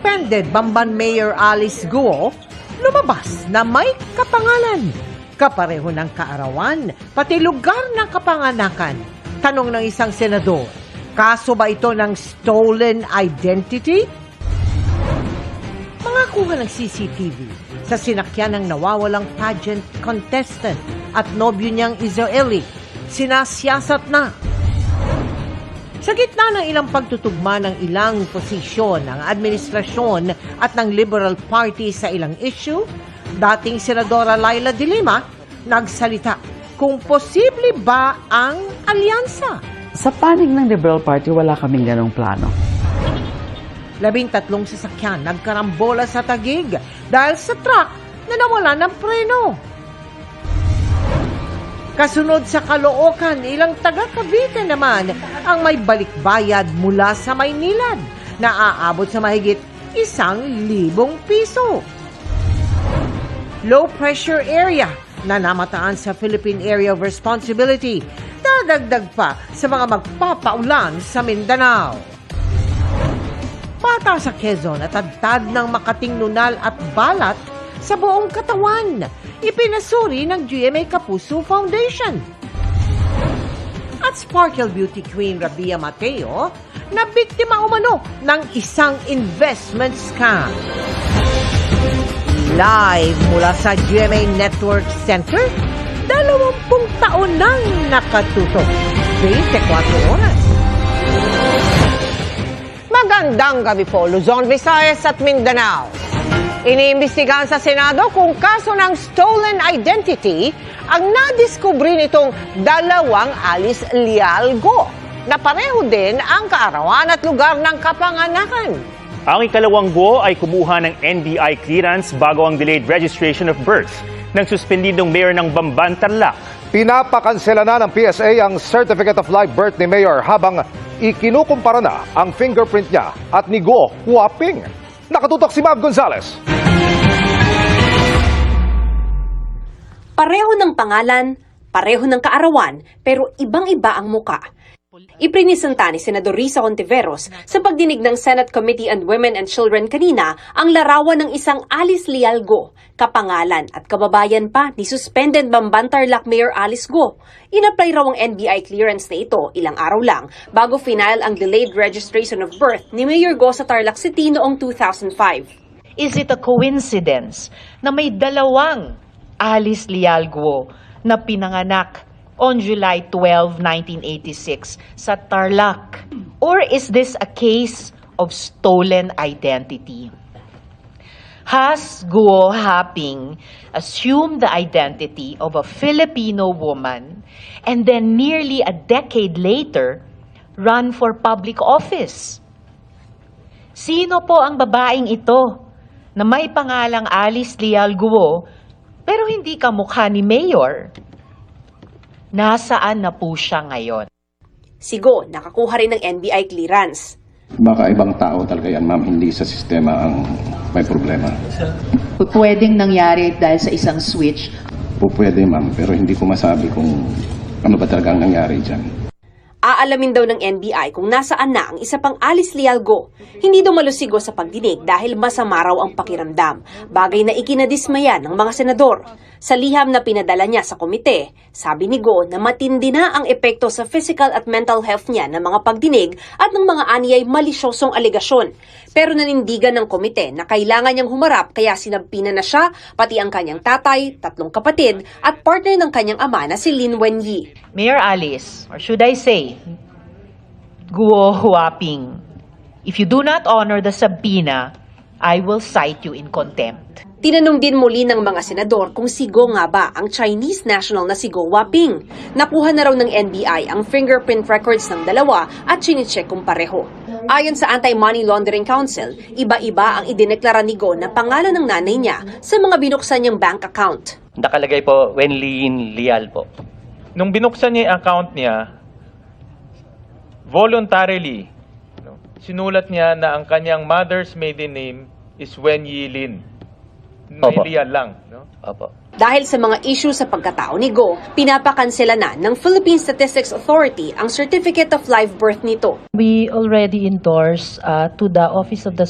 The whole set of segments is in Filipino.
Suspended Bamban Mayor Alice Guo, lumabas na may kapangalan, kapareho ng kaarawan, pati lugar ng kapanganakan. Tanong ng isang senador, kaso ba ito ng stolen identity? Mga kuha ng CCTV sa sinakyan ng nawawalang pageant contestant at nobyo niyang Israeli, sinasiyasat na. Sa gitna ng ilang pagtutugma ng ilang posisyon ng administrasyon at ng Liberal Party sa ilang issue, dating Senadora Laila De Lima nagsalita kung posible ba ang alyansa. Sa panig ng Liberal Party, wala kaming ganong plano. 13 sasakyan nagkarambola sa Taguig dahil sa truck na nawala ng preno. Kasunod sa Caloocan, ilang taga Cavite naman ang may balikbayad mula sa Maynilad na aabot sa mahigit 1,000 piso. Low pressure area na namataan sa Philippine Area of Responsibility, dadagdag pa sa mga magpapaulan sa Mindanao. Bata sa Quezon at tadtad ng makating nunal at balat sa buong katawan, ipinasuri ng GMA Kapuso Foundation. At Sparkle Beauty Queen Rabia Mateo na biktima umano ng isang investment scam. Live mula sa GMA Network Center, 20 taon nang nakatutok. 24 oras. Magandang gabi po, Luzon, Visayas at Mindanao. Iniimbestigahan sa Senado kung kaso ng stolen identity ang nadiskubre nitong dalawang Alice Leal Go na pareho din ang kaarawan at lugar ng kapanganakan. Ang ikalawang Go ay kumuha ng NBI clearance bago ang delayed registration of birth ng suspendidong mayor ng Bamban, Tarlac. Pinapakansela na ng PSA ang Certificate of Live Birth ni Mayor habang ikinukumpara na ang fingerprint niya at ni Go Huaping. Nakatutok si Mav Gonzalez. Pareho ng pangalan, pareho ng kaarawan, pero ibang-iba ang muka. Iprinisenta ni Senador Risa Hontiveros sa pagdinig ng Senate Committee on Women and Children kanina ang larawan ng isang Alice Leal Go, kapangalan at kababayan pa ni suspended Bamban Tarlac Mayor Alice Go. Inapply raw ang NBI clearance na ito ilang araw lang bago final ang delayed registration of birth ni Mayor Go sa Tarlac City noong 2005. Is it a coincidence na may dalawang Alice Leal Go na pinanganak on July 12, 1986 sa Tarlac? Or is this a case of stolen identity? Has Guo Haping assumed the identity of a Filipino woman and then nearly a decade later run for public office? Sino po ang babaeng ito na may pangalang Alice Leal Guo pero hindi kamukha ni Mayor? Nasaan na po siya ngayon? Si Go nakakuha rin ng NBI clearance. Baka ibang tao talaga yan, ma'am. Hindi sa sistema ang may problema. Pwedeng nangyari dahil sa isang switch? Pwede, ma'am. Pero hindi ko masabi kung ano ba talaga ang nangyari dyan. Aalamin daw ng NBI kung nasaan na ang isa pang Alice Leal Go. Hindi dumalo si Go sa pagdinig dahil masama raw ang pakiramdam, bagay na ikinadismaya ng mga senador. Sa liham na pinadala niya sa komite, sabi ni Go na matindi na ang epekto sa physical at mental health niya ng mga pagdinig at ng mga aniyay malisyosong alegasyon. Pero nanindigan ng komite na kailangan niyang humarap kaya sinabpina na siya, pati ang kanyang tatay, 3 kapatid at partner ng kanyang ama na si Lin Wenyi. Mayor Alice, or should I say, Guo Huaping, if you do not honor the subpoena, I will cite you in contempt. Tinanong din muli ng mga senador kung si Go nga ba ang Chinese national na si Guo Huaping. Nakuha na raw ng NBI ang fingerprint records ng dalawa at chinicheck kung pareho. Ayon sa Anti-Money Laundering Council, iba-iba ang idineklara ni Go na pangalan ng nanay niya sa mga binuksan niyang bank account. Nakalagay po Wenlin Leal po. Nung binuksan niya yung account niya, voluntarily, sinulat niya na ang kanyang mother's maiden name is Wen Yi Lin. May Opo. Leal lang, no? Opo. Dahil sa mga issue sa pagkatao ni Go, pinapakansela na ng Philippine Statistics Authority ang Certificate of Live Birth nito. We already endorsed to the Office of the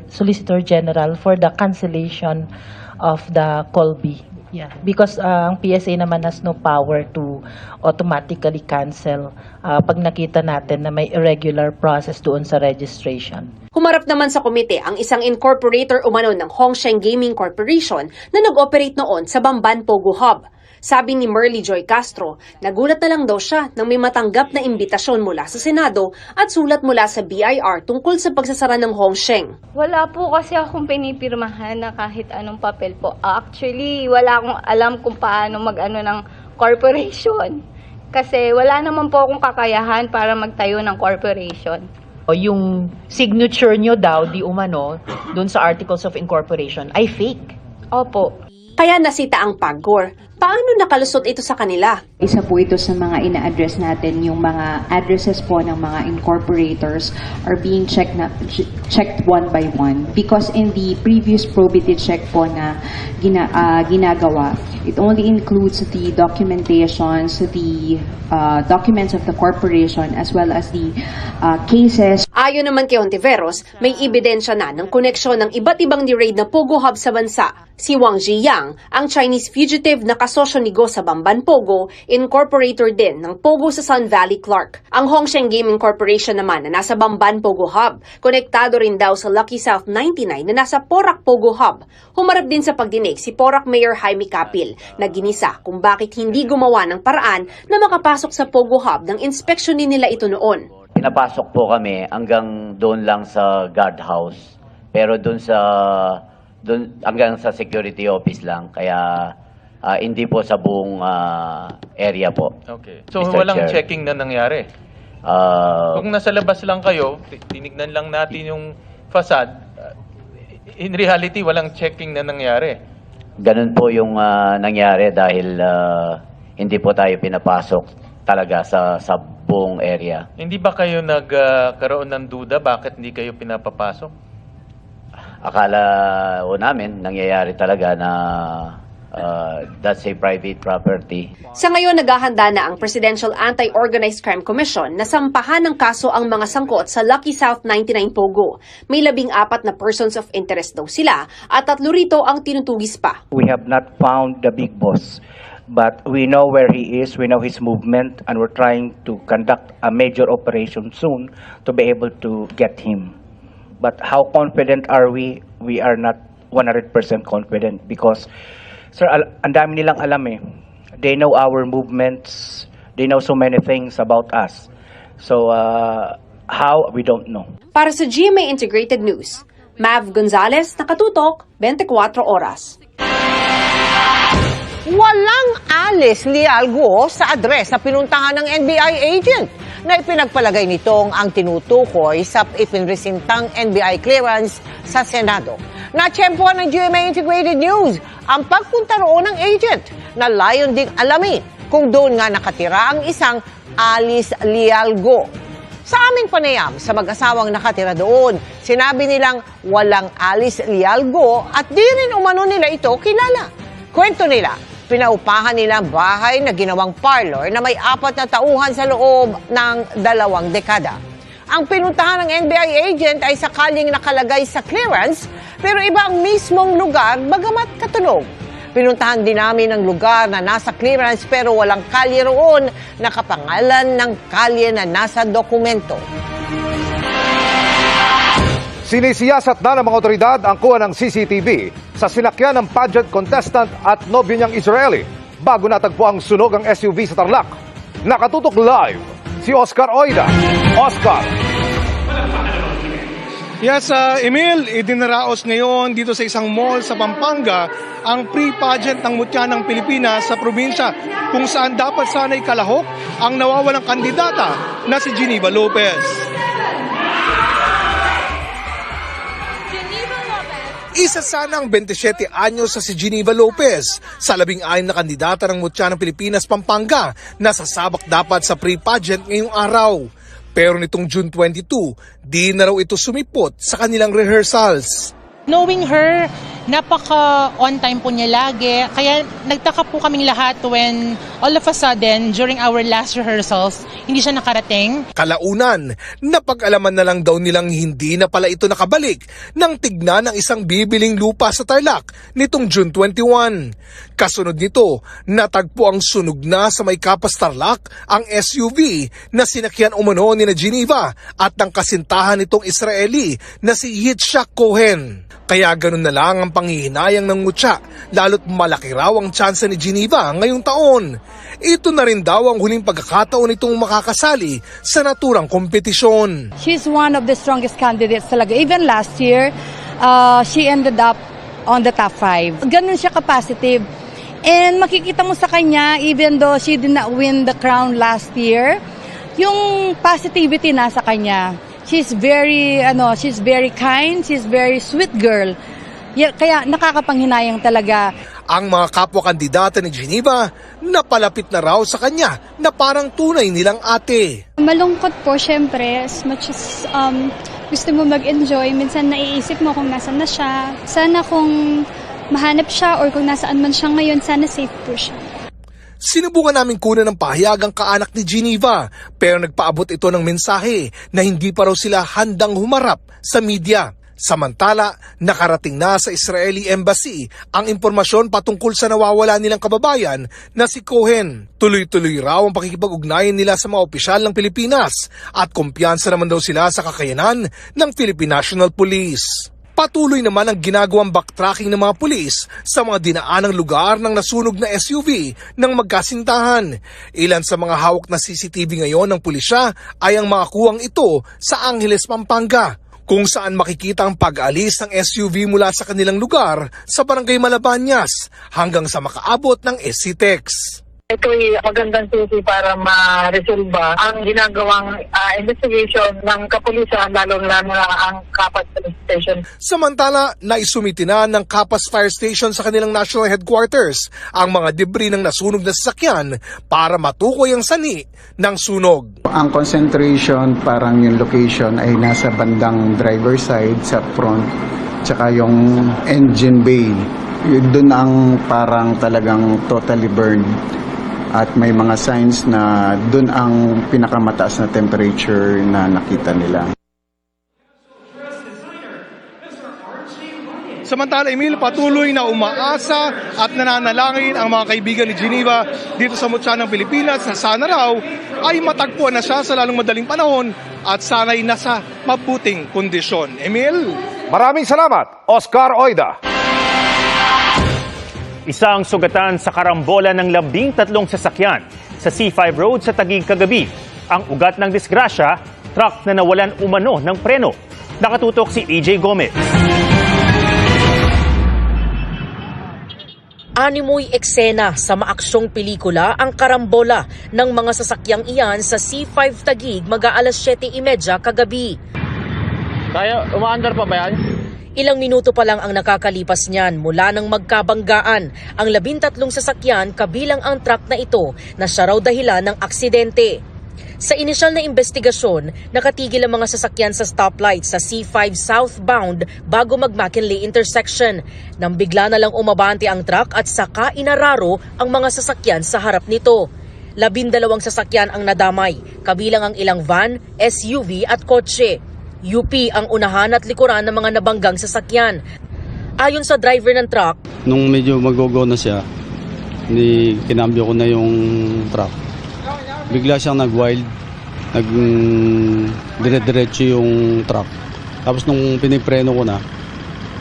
Solicitor General for the cancellation of the Colby. Yeah, because ang PSA naman has no power to automatically cancel pag nakita natin na may irregular process doon sa registration. Humarap naman sa komite ang isang incorporator umano ng Hongsheng Gaming Corporation na nag-operate noon sa Bamban Pogo Hub. Sabi ni Merly Joy Castro, nagulat na lang daw siya nang may matanggap na imbitasyon mula sa Senado at sulat mula sa BIR tungkol sa pagsasara ng Hongsheng. Wala po kasi akong pinipirmahan na kahit anong papel po. Actually, wala akong alam kung paano mag-ano ng corporation. Kasi wala naman po akong kakayahan para magtayo ng corporation. O yung signature nyo daw, di umano, doon sa Articles of Incorporation, ay fake. Opo. Kaya nasita ang PAGCOR. Paano nakalusot ito sa kanila? Isa po ito sa mga ina-address natin, yung mga addresses po ng mga incorporators are being checked one by one. Because in the previous probity check po na ginagawa, it only includes the documentations, the documents of the corporation as well as the cases. Ayon naman kay Ontiveros, may ebidensya na ng koneksyon ng iba't ibang ni-raid na Pogo Hub sa bansa. Si Wang Ziyang, ang Chinese fugitive na kasosyo ni Go sa Bamban Pogo, incorporator din ng Pogo sa Sun Valley Clark. Ang Hongsheng Gaming Corporation naman na nasa Bamban Pogo Hub, konektado rin daw sa Lucky South 99 na nasa Porac Pogo Hub. Humarap din sa pagdinig si Porac Mayor Jaime Capil na ginisa kung bakit hindi gumawa ng paraan na makapasok sa Pogo Hub nang inspeksyonin nila ito noon. Pinapasok po kami hanggang doon lang sa guardhouse. Pero doon hanggang sa security office lang. Kaya hindi po sa buong area po. Okay. So Mr. walang Chair. checking na nangyari? Kung nasa labas lang kayo, tinignan lang natin yung facade, in reality, walang checking na nangyari. Ganun po yung nangyari dahil hindi po tayo pinapasok talaga sa buong area. Hindi ba kayo nagkaroon ng duda bakit hindi kayo pinapapasok? Akala ho namin nangyayari talaga na that's a private property. Sa ngayon, naghahanda na ang Presidential Anti-Organized Crime Commission na sampahan ng kaso ang mga sangkot sa Lucky South 99 Pogo. May 14 na persons of interest daw sila at 3 rito ang tinutugis pa. We have not found the big boss, but we know where he is, we know his movement, and we're trying to conduct a major operation soon to be able to get him. But how confident are we? We are not 100% confident because, sir, ang dami nilang alam eh. They know our movements. They know so many things about us. So, how? We don't know. Para sa GMA Integrated News, Mav Gonzalez, nakatutok, 24 oras. Walang alis Leal Guo sa address na pinuntahan ng NBI agent na ipinagpalagay nitong ang tinutukoy sa ipinresintang NBI clearance sa Senado. Natsyempohan ng GMA Integrated News ang pagpunta roon ng agent na layon ding alamin kung doon nga nakatira ang isang Alice Leal Guo. Sa aming panayam sa mag-asawang nakatira doon, sinabi nilang walang Alice Leal Guo at di rin umano nila ito kilala. Kwento nila, pinaupahan nila ang bahay na ginawang parlor na may 4 na tauhan sa loob ng 2 dekada. Ang pinuntahan ng NBI agent ay sakaling nakalagay sa clearance pero iba ang mismong lugar bagamat katunog. Pinuntahan din namin ang lugar na nasa clearance pero walang kalye roon, nakapangalan ng kalye na nasa dokumento. Sinisiyasat na ng mga otoridad ang kuha ng CCTV sa sinakyan ng pageant contestant at nobyo niyang Israeli bago natagpo ang sunog ang SUV sa Tarlac. Nakatutok live si Oscar Oida. Oscar. Yes, Emil, idinaraos ngayon dito sa isang mall sa Pampanga ang pre-pageant ng Mutya ng Pilipinas sa probinsya kung saan dapat sana'y kalahok ang nawawalang kandidata na si Geneva Lopez. Isa sana ang 27 anyos sa si Geneva Lopez sa 16 na kandidata ng Mutya ng Pilipinas Pampanga na sasabak dapat sa pre-pageant ngayong araw. Pero nitong June 22, di na raw ito sumipot sa kanilang rehearsals. Knowing her, napaka-on time po niya lagi. Kaya nagtaka po kaming lahat when all of a sudden, during our last rehearsals, hindi siya nakarating. Kalaunan, napag-alaman na lang daw nilang hindi na pala ito nakabalik nang tignan ang isang bibiling lupa sa Tarlac nitong June 21. Kasunod nito, natagpo ang sunog na sa may Kapas Tarlac ang SUV na sinakyan umano ni na Geneva at ng kasintahan nitong Israeli na si Yitzhak Cohen. Kaya ganun na lang ang panghihinayang ng Mutya, lalo't malaki raw ang tsansa ni Geneva ngayong taon. Ito na rin daw ang huling pagkakataon nitong makakasali sa naturang kompetisyon. She's one of the strongest candidates talaga. Even last year, she ended up on the top 5. Ganun siya ka-positive. And makikita mo sa kanya, even though she did not win the crown last year, yung positivity nasa kanya. She's very kind, she's very sweet girl. Kaya nakakapanghinayang talaga. Ang mga kapwa-kandidata ni Geneva, napalapit na raw sa kanya na parang tunay nilang ate. Malungkot po, syempre, as much as gusto mo mag-enjoy, minsan naiisip mo kung nasan na siya. Sana kung mahanap siya or kung nasaan man siya ngayon, sana safe po siya. Sinubukan namin kunan ng pahayag ang kaanak ni Geneva, pero nagpaabot ito ng mensahe na hindi pa raw sila handang humarap sa media. Samantala, nakarating na sa Israeli Embassy ang impormasyon patungkol sa nawawala nilang kababayan na si Cohen. Tuloy-tuloy raw ang pakikipag-ugnayan nila sa mga opisyal ng Pilipinas at kumpiyansa naman daw sila sa kakayanan ng Philippine National Police. Patuloy naman ang ginagawang backtracking ng mga pulis sa mga dinaanang lugar ng nasunog na SUV ng magkasintahan. Ilan sa mga hawak na CCTV ngayon ng pulisya ay ang mga kuwang ito sa Angeles, Pampanga, kung saan makikita ang pag-alis ng SUV mula sa kanilang lugar sa Barangay Malabanyas hanggang sa makaabot ng SCTEX. Ito'y magandang susi para ma-resolba ang ginagawang investigation ng kapulisan, lalo na ang Kapas Police Station. Samantala, naisumiti na ng Kapas Fire Station sa kanilang national headquarters ang mga debris ng nasunog na sasakyan para matukoy ang sani ng sunog. Ang concentration, parang yung location ay nasa bandang driver side sa front, tsaka yung engine bay. Doon ang parang talagang totally burned. At may mga signs na doon ang pinakamataas na temperature na nakita nila. Samantala, Emil, patuloy na umaasa at nananalangin ang mga kaibigan ni Geneva dito sa Mutya ng Pilipinas na sana raw ay matagpuan na siya sa lalong madaling panahon at sana'y nasa mabuting kondisyon. Emil? Maraming salamat, Oscar Oida. Isang sugatan sa karambola ng 13 sasakyan sa C5 Road sa Taguig kagabi. Ang ugat ng disgrasya, truck na nawalan umano ng preno. Nakatutok si AJ Gomez. Animoy eksena sa maaksyong pelikula ang karambola ng mga sasakyang iyan sa C5 Taguig mag-aalas 7:30 kagabi. Kaya, umaandar pa ba yan? Ilang minuto pa lang ang nakakalipas niyan mula nang magkabanggaan ang 13 sasakyan kabilang ang truck na ito na siya raw dahilan ng aksidente. Sa inisyal na investigasyon, nakatigil ang mga sasakyan sa stoplight sa C5 southbound bago mag-McKinley intersection nang bigla na lang umabante ang truck at saka inararo ang mga sasakyan sa harap nito. 12 sasakyan ang nadamay, kabilang ang ilang van, SUV at kotse. UP ang unahan at likuran ng mga nabanggang sasakyan. Ayon sa driver ng truck, nung medyo mag-go na siya, kinambyo ko na yung truck. Bigla siyang nag-wild, dire-diretso yung truck. Tapos nung pinipreno ko na,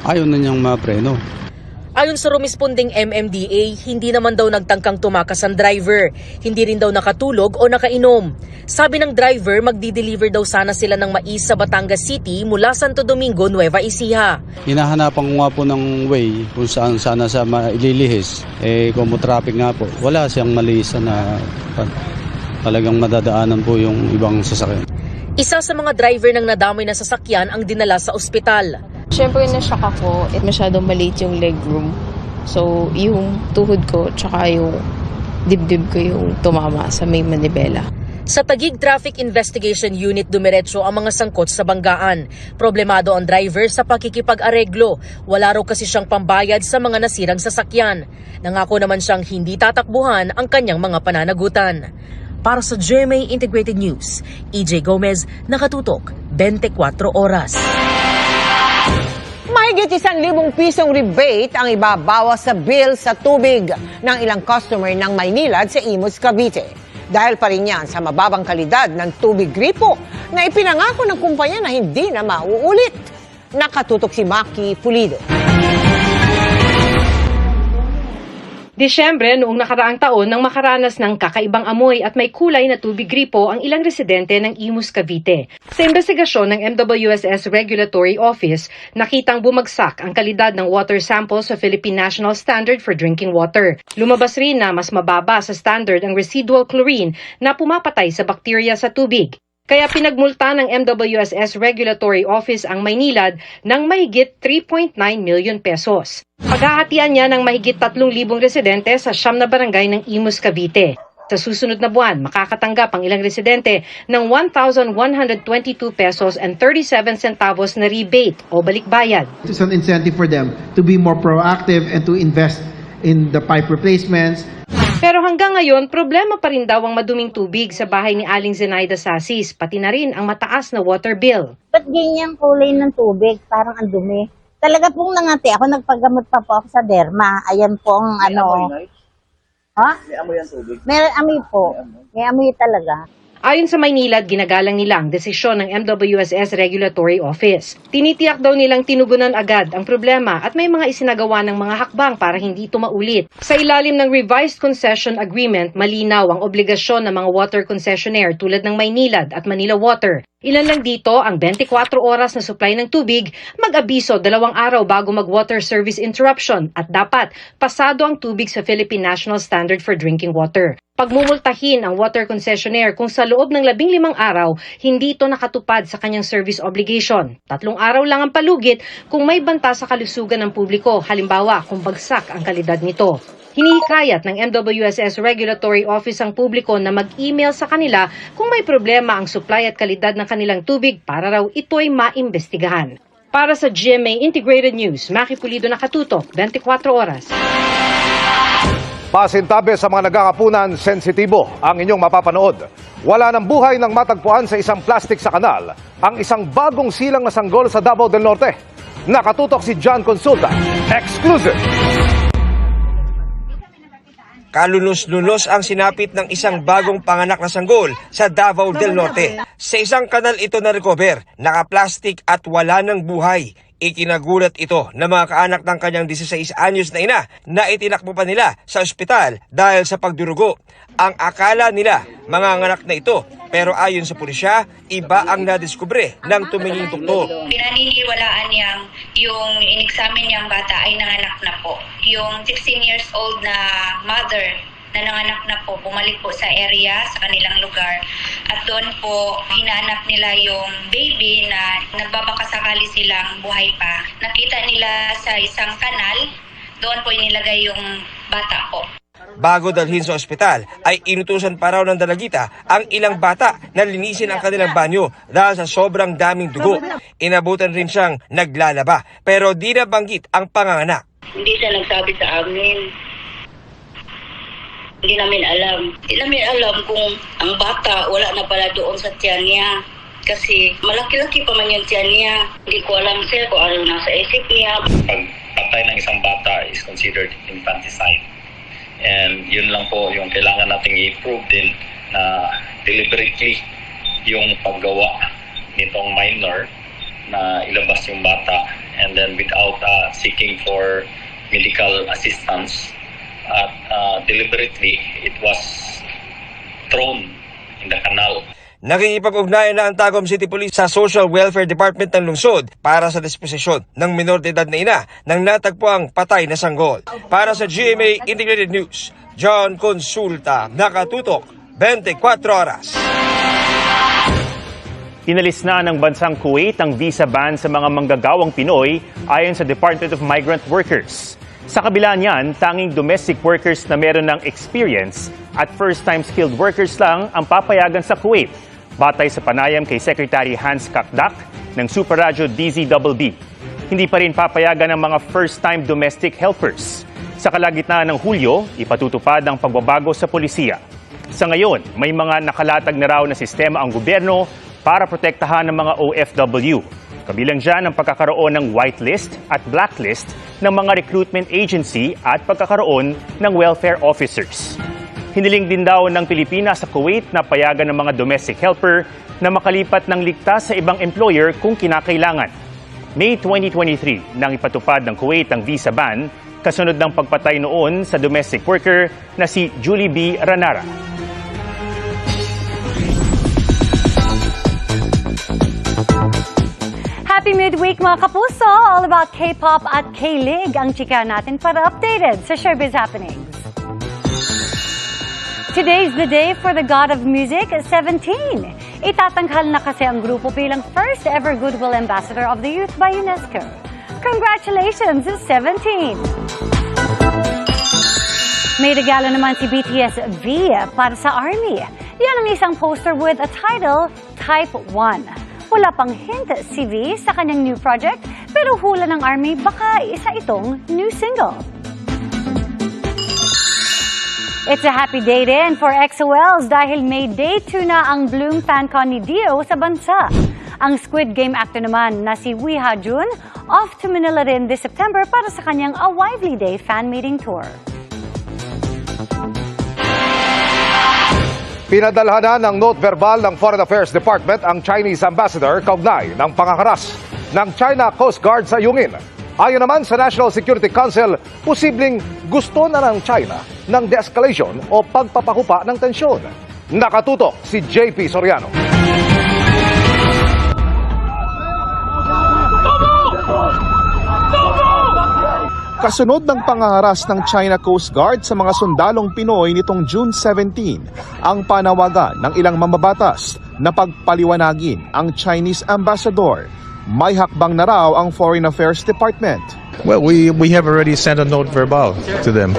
ayaw na niyang mapreno. Ayon sa rumisponding MMDA, hindi naman daw nagtangkang tumakas ang driver. Hindi rin daw nakatulog o nakainom. Sabi ng driver, magdi-deliver daw sana sila ng mais sa Batangas City mula Santo Domingo, Nueva Ecija. Hinahanapan ko nga po ng way kung saan sana siya maililihis. Kung traffic nga po, wala siyang malisan na talagang madadaanan po yung ibang sasakyan. Isa sa mga driver ng nadamay na sasakyan ang dinala sa ospital. Siyempre na-shock ako at masyadong maliit yung legroom. So, yung tuhod ko tsaka yung dibdib ko yung tumama sa may manibela. Sa Taguig Traffic Investigation Unit, dumiretso ang mga sangkot sa banggaan. Problemado ang driver sa pakikipag-areglo. Wala raw kasi siyang pambayad sa mga nasirang sasakyan. Nangako naman siyang hindi tatakbuhan ang kanyang mga pananagutan. Para sa GMA Integrated News, EJ Gomez, nakatutok 24 oras. Mahigit 1,000 pisong rebate ang ibabawas sa bill sa tubig ng ilang customer ng Maynilad sa Imus, Cavite. Dahil pa rin yan sa mababang kalidad ng tubig gripo na ipinangako ng kumpanya na hindi na mauulit. Nakatutok si Maki Pulido. Disyembre noong nakaraang taon nang makaranas ng kakaibang amoy at may kulay na tubig gripo ang ilang residente ng Imus, Cavite. Sa investigasyon ng MWSS Regulatory Office, nakitang bumagsak ang kalidad ng water sample sa Philippine National Standard for Drinking Water. Lumabas rin na mas mababa sa standard ang residual chlorine na pumapatay sa bakterya sa tubig. Kaya pinagmulta ng MWSS Regulatory Office ang Maynilad ng mahigit 3.9 million pesos. Paghahatian niya ng mahigit 3,000 residente sa 9 na barangay ng Imus, Cavite. Sa susunod na buwan, makakatanggap ang ilang residente ng 1,122 pesos and 37 centavos na rebate o balikbayad. It's an incentive for them to be more proactive and to invest in the pipe replacements. Pero hanggang ngayon, problema pa rin daw ang maduming tubig sa bahay ni Aling Zenaida Sasis, pati na rin ang mataas na water bill. Ba't ganyang kulay ng tubig? Parang ang dumi. Talaga pong nangati ako, nagpagamot pa po ako sa derma. Ayan po ang ano. Ha? May amoy ang tubig? May amoy po. May amoy talaga. Ayon sa Maynilad, ginagalang nila ang desisyon ng MWSS Regulatory Office. Tinitiyak daw nilang tinugunan agad ang problema at may mga isinagawa ng mga hakbang para hindi ito maulit. Sa ilalim ng Revised Concession Agreement, malinaw ang obligasyon ng mga water concessionaire tulad ng Maynilad at Manila Water. Ilan lang dito ang 24 oras na supply ng tubig, mag-abiso 2 araw bago mag-water service interruption at dapat pasado ang tubig sa Philippine National Standard for Drinking Water. Pagmumultahin ang water concessionaire kung sa loob ng 15 araw hindi ito nakatupad sa kanyang service obligation. 3 araw lang ang palugit kung may banta sa kalusugan ng publiko, halimbawa kung bagsak ang kalidad nito. Hinihikayat ng MWSS Regulatory Office ang publiko na mag-email sa kanila kung may problema ang supply at kalidad ng kanilang tubig para raw ito'y maimbestigahan. Para sa GMA Integrated News, Maki Pulido, nakatutok 24 oras. Pasintabi sa mga nagkakapunan, sensitibo ang inyong mapapanood. Wala ng buhay nang matagpuan sa isang plastic sa kanal ang isang bagong silang na sanggol sa Davao del Norte. Nakatutok si John Consulta. Exclusive! Kalunos-lunos ang sinapit ng isang bagong panganak na sanggol sa Davao del Norte. Sa isang kanal ito na-recover, naka-plastic at wala ng buhay. Ikinagulat ito ng mga kaanak ng kanyang 16 anyos na ina na itinakbo pa nila sa ospital dahil sa pagdurugo. Ang akala nila mga anak na ito, pero ayon sa pulisya, iba ang nadiskubre ng tuminging doktor. Pinaniniwalaan niyang yung in-examine niyang bata ay nanganak na po. Yung 16 years old na mother na nanganak na po, bumalik po sa area, sa kanilang lugar. At doon po, hinanap nila yung baby na nagbabakasakali silang buhay pa. Nakita nila sa isang kanal, doon po inilagay yung bata po. Bago dalhin sa ospital, ay inutusan pa raw ng dalagita ang ilang bata na linisin ang kanilang banyo dahil sa sobrang daming dugo. Inabutan rin siyang naglalaba, pero di nabanggit ang panganganak. Hindi siya nagsabi sa amin. Hindi namin alam. Hindi namin alam kung ang bata wala na pala doon sa tiyan niya. Kasi malaki-laki pa man yung tiyan niya. Hindi ko alam sir kung ano nasa isip niya. Pagpatay ng isang bata is considered infanticide. And yun lang po yung kailangan nating i-prove din na deliberately yung paggawa nitong minor na ilabas yung bata and then without seeking for medical assistance at deliberately it was thrown in the canal. Nakikipag-ugnayan na ang Tagum City Police sa Social Welfare Department ng lungsod para sa disposisyon ng minor de edad na ina ng natagpuang patay na sanggol. Para sa GMA Integrated News, John Consulta, nakatutok 24 oras. Inalis na ng bansang Kuwait ang visa ban sa mga manggagawang Pinoy ayon sa Department of Migrant Workers. Sa kabila niyan, tanging domestic workers na meron ng experience at first-time skilled workers lang ang papayagan sa Kuwait, batay sa panayam kay Secretary Hans Kakdak ng Super Radyo DZBB. Hindi pa rin papayagan ng mga first-time domestic helpers. Sa kalagitnaan ng Hulyo, ipatutupad ang pagbabago sa polisiya. Sa ngayon, may mga nakalatag na raw na sistema ang gobyerno para protektahan ng mga OFW. Kabilang dyan ang pagkakaroon ng whitelist at blacklist ng mga recruitment agency at pagkakaroon ng welfare officers. Hiniling din daw ng Pilipinas sa Kuwait na payagan ng mga domestic helper na makalipat ng ligtas sa ibang employer kung kinakailangan. May 2023 nang ipatupad ng Kuwait ang visa ban kasunod ng pagpatay noon sa domestic worker na si Julie B. Ranara. Happy midweek mga kapuso! All about K-pop at K-Lig ang chika natin para updated sa showbiz happenings. Today's the day for the God of Music, 17. Itatanghal na kasi ang grupo bilang first ever Goodwill Ambassador of the Youth by UNESCO. Congratulations, 17! May regalo naman si BTS V para sa ARMY. Yan ang isang poster with a title, Type 1. Wala pang hint si V sa kanyang new project, pero hula ng ARMY baka isa itong new single. It's a happy day din for EXO-Ls dahil may day 2 na ang Bloom FanCon ni Dio sa bansa. Ang Squid Game actor naman na si Wee Ha-jun off to Manila rin this September para sa kanyang A Wively Day fan meeting tour. Pinadalhan na ng note verbal ng Foreign Affairs Department ang Chinese Ambassador kaugnay ng pangakaras ng China Coast Guard sa Yungin. Ayon naman sa National Security Council, posibleng gusto na ng China ng de-escalation o pagpapahupa ng tensyon. Nakatutok si JP Soriano. Kasunod ng pangaharas ng China Coast Guard sa mga sundalong Pinoy nitong June 17, ang panawagan ng ilang mambabatas na pagpaliwanagin ang Chinese ambassador. May hakbang na raw ang Foreign Affairs Department. Well, we have already sent a note verbal to them.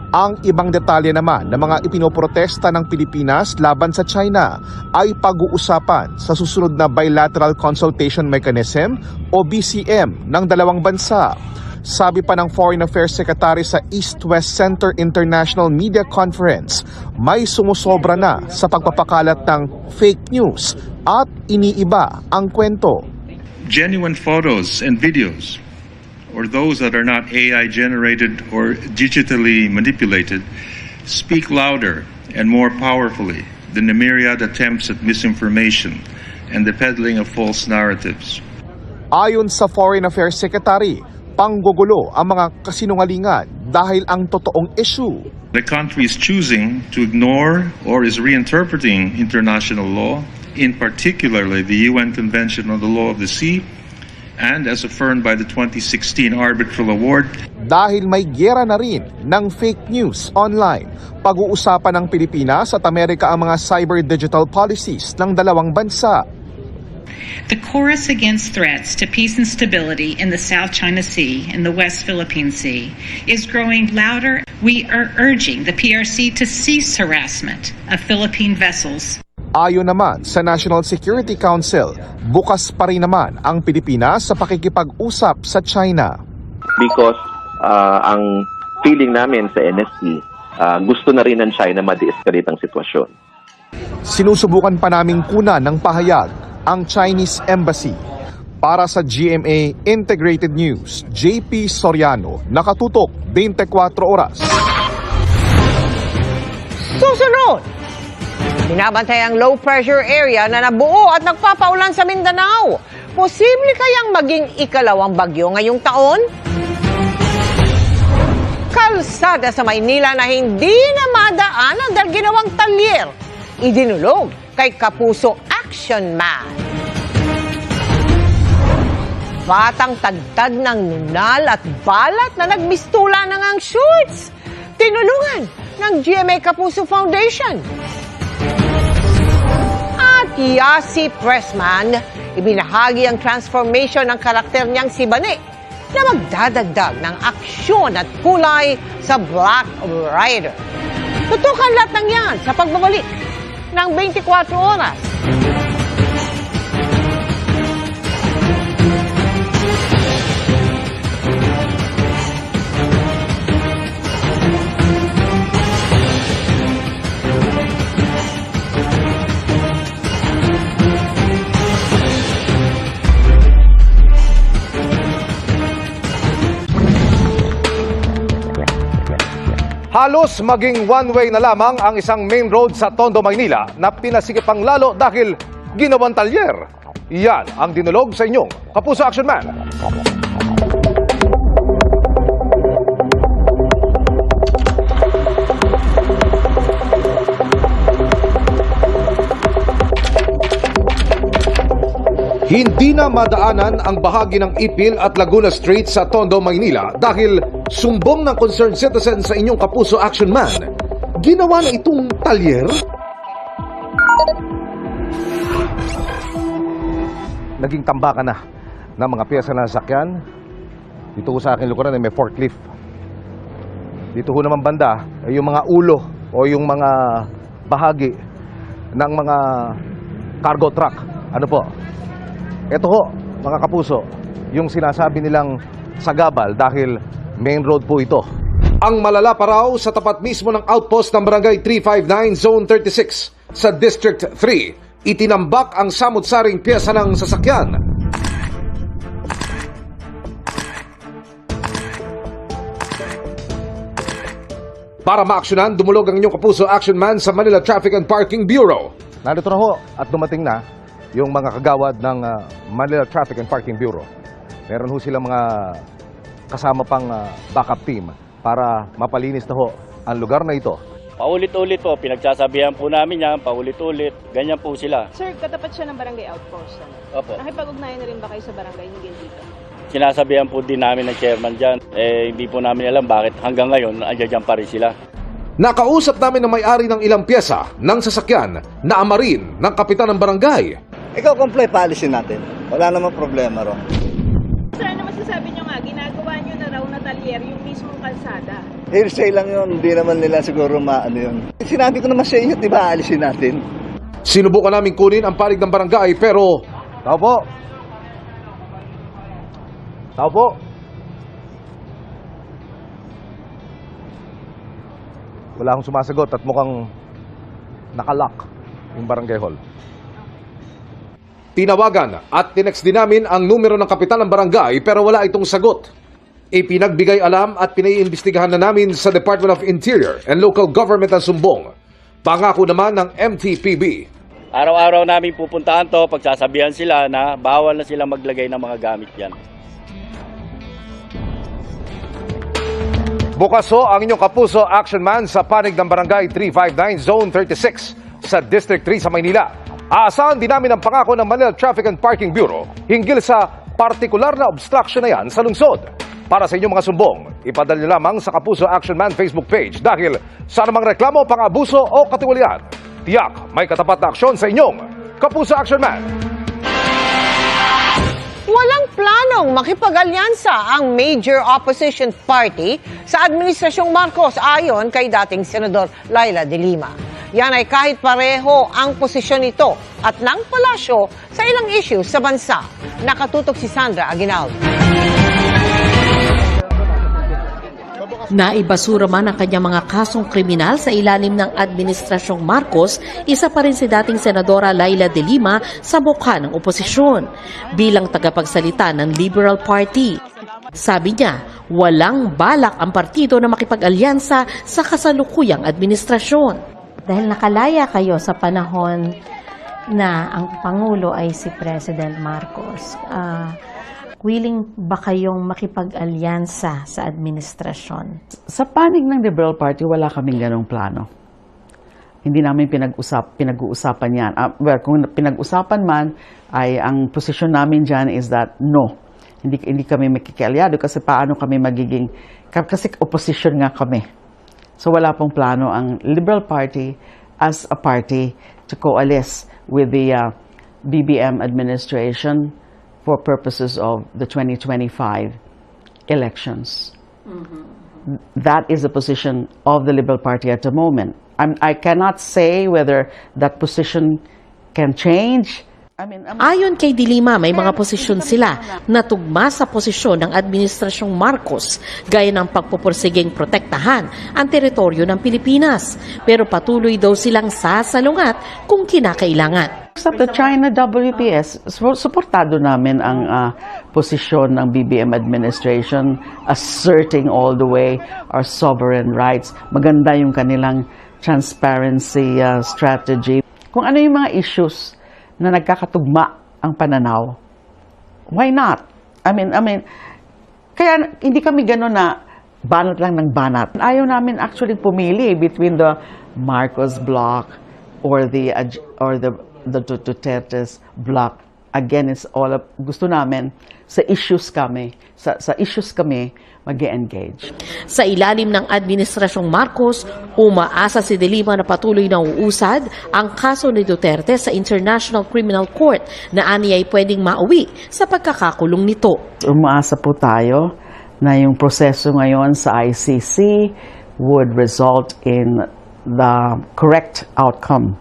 Ang ibang detalye naman ng mga ipinoprotesta ng Pilipinas laban sa China ay pag-uusapan sa susunod na Bilateral Consultation Mechanism o BCM ng dalawang bansa. Sabi pa ng Foreign Affairs Secretary sa East-West Center International Media Conference, may sumusobra na sa pagpapakalat ng fake news at iniiba ang kwento. Genuine photos and videos, or those that are not AI generated or digitally manipulated, speak louder and more powerfully than the myriad attempts at misinformation and the peddling of false narratives. Ayon sa Foreign Affairs Secretary, panggugulo ang mga kasinungalingan dahil ang totoong issue. The country is choosing to ignore or is reinterpreting international law, in particularly the UN Convention on the Law of the Sea, and as affirmed by the 2016 Arbitral Award. Dahil may giyera na rin ng fake news online, pag-uusapan ng Pilipinas at Amerika ang mga cyber digital policies ng dalawang bansa. The chorus against threats to peace and stability in the South China Sea and the West Philippine Sea is growing louder. We are urging the PRC to cease harassment of Philippine vessels. Ayon naman sa National Security Council, bukas pa rin naman ang Pilipinas sa pakikipag-usap sa China. Because ang feeling namin sa NSC, gusto na rin ng China ma-de-escalate ang sitwasyon. Sinusubukan pa naming kunan ng pahayag ang Chinese Embassy. Para sa GMA Integrated News, JP Soriano, nakatutok 24 oras. Susunod! Binabantay ang low pressure area na nabuo at nagpapaulan sa Mindanao. Posible kayang maging ikalawang bagyo ngayong taon? Kalsada sa Maynila na hindi na madaanan dahil ginawang talyer. Idinulog kay Kapuso Action Man. Batang tagtad ng nunal at balat na nagmistula ng ang shorts. Tinulungan ng GMA Kapuso Foundation. At Yasi Pressman, ibinahagi ang transformation ng karakter niyang si Bane na magdadagdag ng aksyon at kulay sa Black Rider. Tutukan lahat ng yan sa pagbabalik ng 24 oras. Halos maging one-way na lamang ang isang main road sa Tondo, Maynila na pinasikip pang lalo dahil ginawang talyer. Yan ang dinulog sa inyong Kapuso Action Man. Hindi na madaanan ang bahagi ng Ipil at Laguna Street sa Tondo, Maynila dahil sumbong ng concerned citizen sa inyong Kapuso Action Man. Ginawa na itong talyer? Naging tambakan na ng mga piyesa na sasakyan. Dito ko sa aking lukuran ay may forklift. Dito ko naman banda ay yung mga ulo o yung mga bahagi ng mga cargo truck. Ano po? Ito ho, mga kapuso, yung sinasabi nilang sagabal dahil main road po ito. Ang malala pa raw sa tapat mismo ng outpost ng Barangay 359 Zone 36 sa District 3. Itinambak ang samut-saring piyesa ng sasakyan. Para maaksyonan, dumulog ang inyong Kapuso Action Man sa Manila Traffic and Parking Bureau. Narito na ho at dumating na yung mga kagawad ng Manila Traffic and Parking Bureau. Meron ho silang mga kasama pang backup team para mapalinis na ho ang lugar na ito. Paulit-ulit po, pinagsasabihan po namin yan, paulit-ulit, ganyan po sila. Sir, katapat siya ng barangay outpost. Opo. Nakipag-ugnayan na rin ba kayo sa barangay hinggil dito? Sinasabihan po din namin ng chairman dyan, hindi po namin alam bakit hanggang ngayon, andyan pa rin sila. Nakausap namin ng may-ari ng ilang pyesa ng sasakyan na ama rin ng kapitan ng barangay. Ikaw comply, paalisin natin. Wala namang problema ron. Sir, ano masasabi nyo nga, ginagawa nyo na raw na talyer yung mismong kalsada? Hearsay lang yun, hindi naman nila siguro maano yun. Sinabi ko naman sa inyo, di ba aalisin natin? Sinubukan namin kunin ang panig ng barangay pero... Tao po. Tao po. Wala akong sumasagot at mukhang nakalock yung barangay hall. Tinawagan at tinext din namin ang numero ng kapitan ng barangay pero wala itong sagot. Ipinagbigay alam at pinaiimbestigahan na namin sa Department of Interior and Local Government ng Sumbong. Pangako naman ng MTPB. Araw-araw namin pupuntahan to, pagsasabihan sila na bawal na silang maglagay ng mga gamit yan. Bukas ho ang inyong Kapuso Action Man sa panig ng Barangay 359 Zone 36 sa District 3 sa Maynila. Aasahan din namin ang pangako ng Manila Traffic and Parking Bureau hinggil sa partikular na obstruction na yan sa lungsod. Para sa inyong mga sumbong, ipadala lamang sa Kapuso Action Man Facebook page dahil sa namang reklamo, pang-abuso o katiwalian, tiyak may katapat na aksyon sa inyong Kapuso Action Man. Walang planong makipag-alyansa ang major opposition party sa Administrasyong Marcos ayon kay dating Senador Laila de Lima. Yan ay kahit pareho ang posisyon nito at ng palasyo sa ilang issues sa bansa. Nakatutok si Sandra Aguinaldo. Naibasura man ang kanyang mga kasong kriminal sa ilalim ng Administrasyong Marcos, isa pa rin si dating Senadora Laila de Lima sa mukha ng oposisyon bilang tagapagsalita ng Liberal Party. Sabi niya, walang balak ang partido na makipag-alyansa sa kasalukuyang administrasyon. Dahil nakalaya kayo sa panahon na ang Pangulo ay si President Marcos, willing ba kayong makipag-alyansa sa administrasyon? Sa panig ng Liberal Party, wala kaming ganong plano. Hindi namin pinag-uusapan yan. Kung pinag-usapan man, ay ang posisyon namin dyan is that no. Hindi kami makikialyado kasi paano kami magiging, kasi opposition nga kami. So wala pong plano ang Liberal Party as a party to coalesce with the BBM administration for purposes of the 2025 elections. That is the position of the Liberal Party at the moment. I cannot say whether that position can change. Ayon kay De Lima, may mga posisyon sila na tugma sa posisyon ng Administrasyong Marcos, gaya ng pagpupursiging protektahan ang teritoryo ng Pilipinas. Pero patuloy daw silang sasalungat kung kinakailangan. Sa China WPS, suportado namin ang posisyon ng BBM administration, asserting all the way our sovereign rights. Maganda yung kanilang transparency strategy. Kung ano yung mga issues na nagkakatugma ang pananaw, why not? I mean, kaya hindi kami gano'n na banat lang ng banat. Ayaw namin actually pumili between the Marcos bloc or the Duterte's bloc. Again, it's all gusto namin sa issues kami mag-engage. Sa ilalim ng Administrasyong Marcos, umaasa si De Lima na patuloy na uusad ang kaso ni Duterte sa International Criminal Court na aniya ay pwedeng mauwi sa pagkakakulong nito. Umaasa po tayo na yung proseso ngayon sa ICC would result in the correct outcome.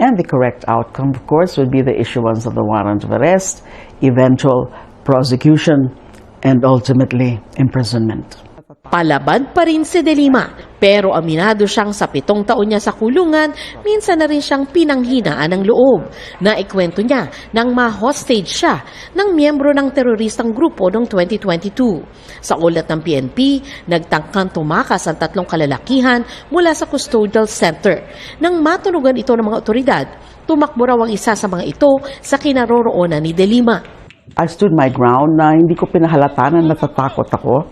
And the correct outcome, of course, would be the issuance of the warrant of arrest, eventual prosecution, and ultimately imprisonment. Palaban pa rin si De Lima, pero aminado siyang sa 7 taon niya sa kulungan, minsan na rin siyang pinanghinaan ng loob. Naikwento niya nang ma-hostage siya ng miyembro ng teroristang grupo noong 2022. Sa ulat ng PNP, nagtangkang tumakas ang 3 kalalakihan mula sa custodial center. Nang matunugan ito ng mga otoridad, tumakbo raw ang isa sa mga ito sa kinaroroonan ni De Lima. I stood my ground na hindi ko pinahalata na natatakot ako.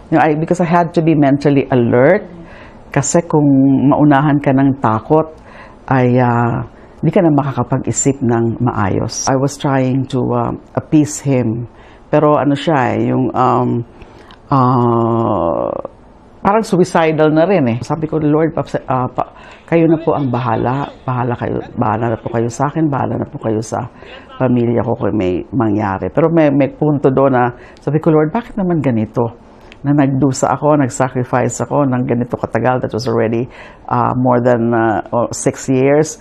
Because I had to be mentally alert. Kasi kung maunahan ka ng takot, ay hindi ka na makakapag-isip ng maayos. I was trying to appease him. Pero ano siya yung parang suicidal na rin eh. Sabi ko, Lord, kayo na po ang bahala. Bahala na po kayo sa akin, bahala na po kayo sa pamilya ko kung may mangyari. Pero may punto doon na sabi ko, Lord, bakit naman ganito? Na nagdusa ako, nag-sacrifice ako ng ganito katagal. That was already more than 6 years.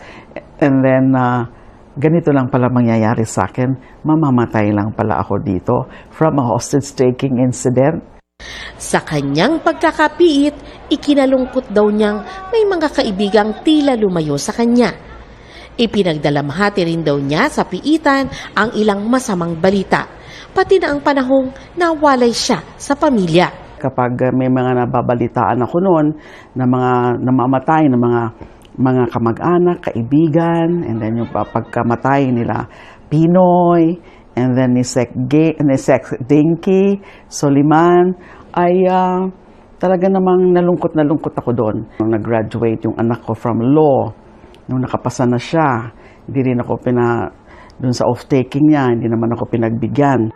And then, ganito lang pala mangyayari sa akin. Mamamatay lang pala ako dito from a hostage-taking incident. Sa kanyang pagkakapiit, ikinalungkot daw niyang may mga kaibigang tila lumayo sa kanya. Ipinagdalamhati rin daw niya sa piitan ang ilang masamang balita, pati na ang panahong nawalay siya sa pamilya. Kapag may mga nababalitaan ako noon na mga namamatay na mga kamag-anak, kaibigan, and then yung pagkamatay nila Pinoy, and then ni Sek Dinky, Soliman, ay talaga namang nalungkot ako doon. Nung nag-graduate yung anak ko from law, nung nakapasa na siya, hindi rin ako doon sa off-taking niya, hindi naman ako pinagbigyan.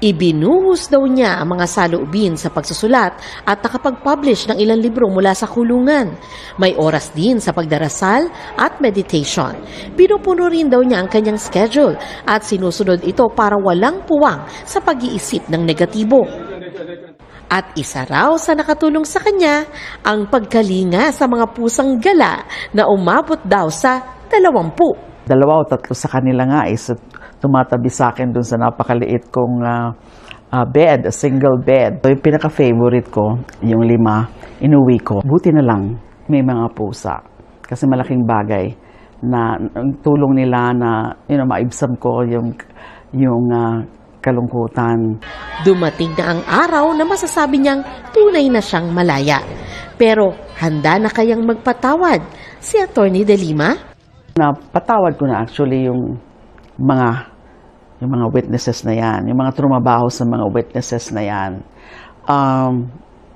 Ibinuhos daw niya ang mga saloobin sa pagsusulat at nakapag-publish ng ilang libro mula sa kulungan. May oras din sa pagdarasal at meditation. Pinupuno rin daw niya ang kanyang schedule at sinusunod ito para walang puwang sa pag-iisip ng negatibo. At isa raw sa nakatulong sa kanya ang pagkalinga sa mga pusang gala na umabot daw sa 20. 2 o 3 sa kanila nga is tumatabi sa akin dun sa napakaliit kong bed, a single bed. So, yung pinaka-favorite ko, yung 5, inuwi ko. Buti na lang, may mga pusa. Kasi malaking bagay na tulong nila na maibsam ko yung kalungkutan. Dumating na ang araw na masasabi niyang tunay na siyang malaya. Pero handa na kayang magpatawad si Atty. De Lima? Napatawad ko na actually yung mga witnesses na yan, yung mga trumabaho sa mga witnesses na yan.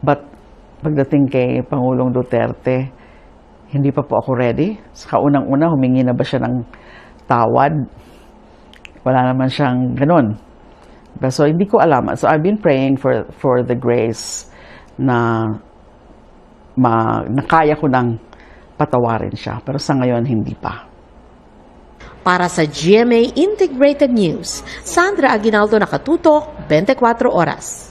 But pagdating kay Pangulong Duterte, hindi pa po ako ready. Sa kaunang-una, humingi na ba siya ng tawad? Wala naman siyang ganun. So hindi ko alam. So I've been praying for the grace na kaya ko nang patawarin siya. Pero sa ngayon, hindi pa. Para sa GMA Integrated News, Sandra Aguinaldo, nakatutok, 24 oras.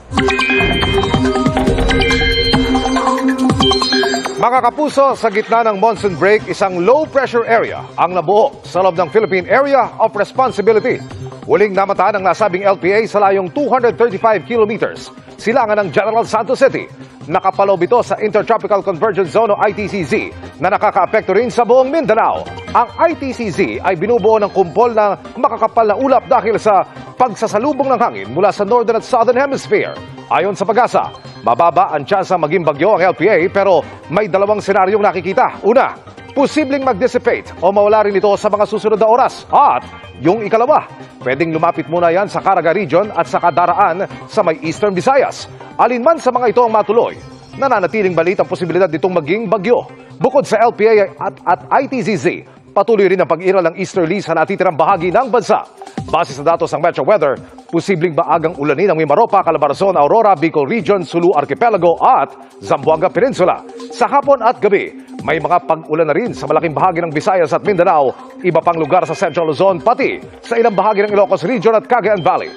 Mga kapuso, sa gitna ng monsoon break, isang low-pressure area ang nabuo sa loob ng Philippine Area of Responsibility. Huling namataan ang nasabing LPA sa layong 235 kilometers, silangan ng General Santos City. Nakapalob ito sa Intertropical Convergence Zone o ITCZ na nakakaapekto rin sa buong Mindanao. Ang ITCZ ay binubuo ng kumpol na makakapal na ulap dahil sa pagsasalubong ng hangin mula sa Northern at Southern Hemisphere. Ayon sa Pag-asa, mababa ang tsansa maging bagyo ang LPA pero may dalawang senaryong nakikita. Una, posibleng mag-dissipate o mawala rin ito sa mga susunod na oras. At yung ikalawa, pwedeng lumapit muna yan sa Caraga Region at sa kadaraan sa may Eastern Visayas. Alinman sa mga ito ang matuloy, nananatiling balit ang posibilidad nitong maging bagyo. Bukod sa LPA at ITCZ, patuloy rin ang pag-iral ng easterly sa natitirang bahagi ng bansa. Base sa datos ng Metro Weather, posibleng maagang ulanin ang Mimaropa, Calabarzon, Aurora, Bicol Region, Sulu Archipelago at Zamboanga Peninsula. Sa hapon at gabi, may mga pag-ulan na rin sa malaking bahagi ng Visayas at Mindanao, iba pang lugar sa Central Luzon, pati sa ilang bahagi ng Ilocos Region at Cagayan Valley.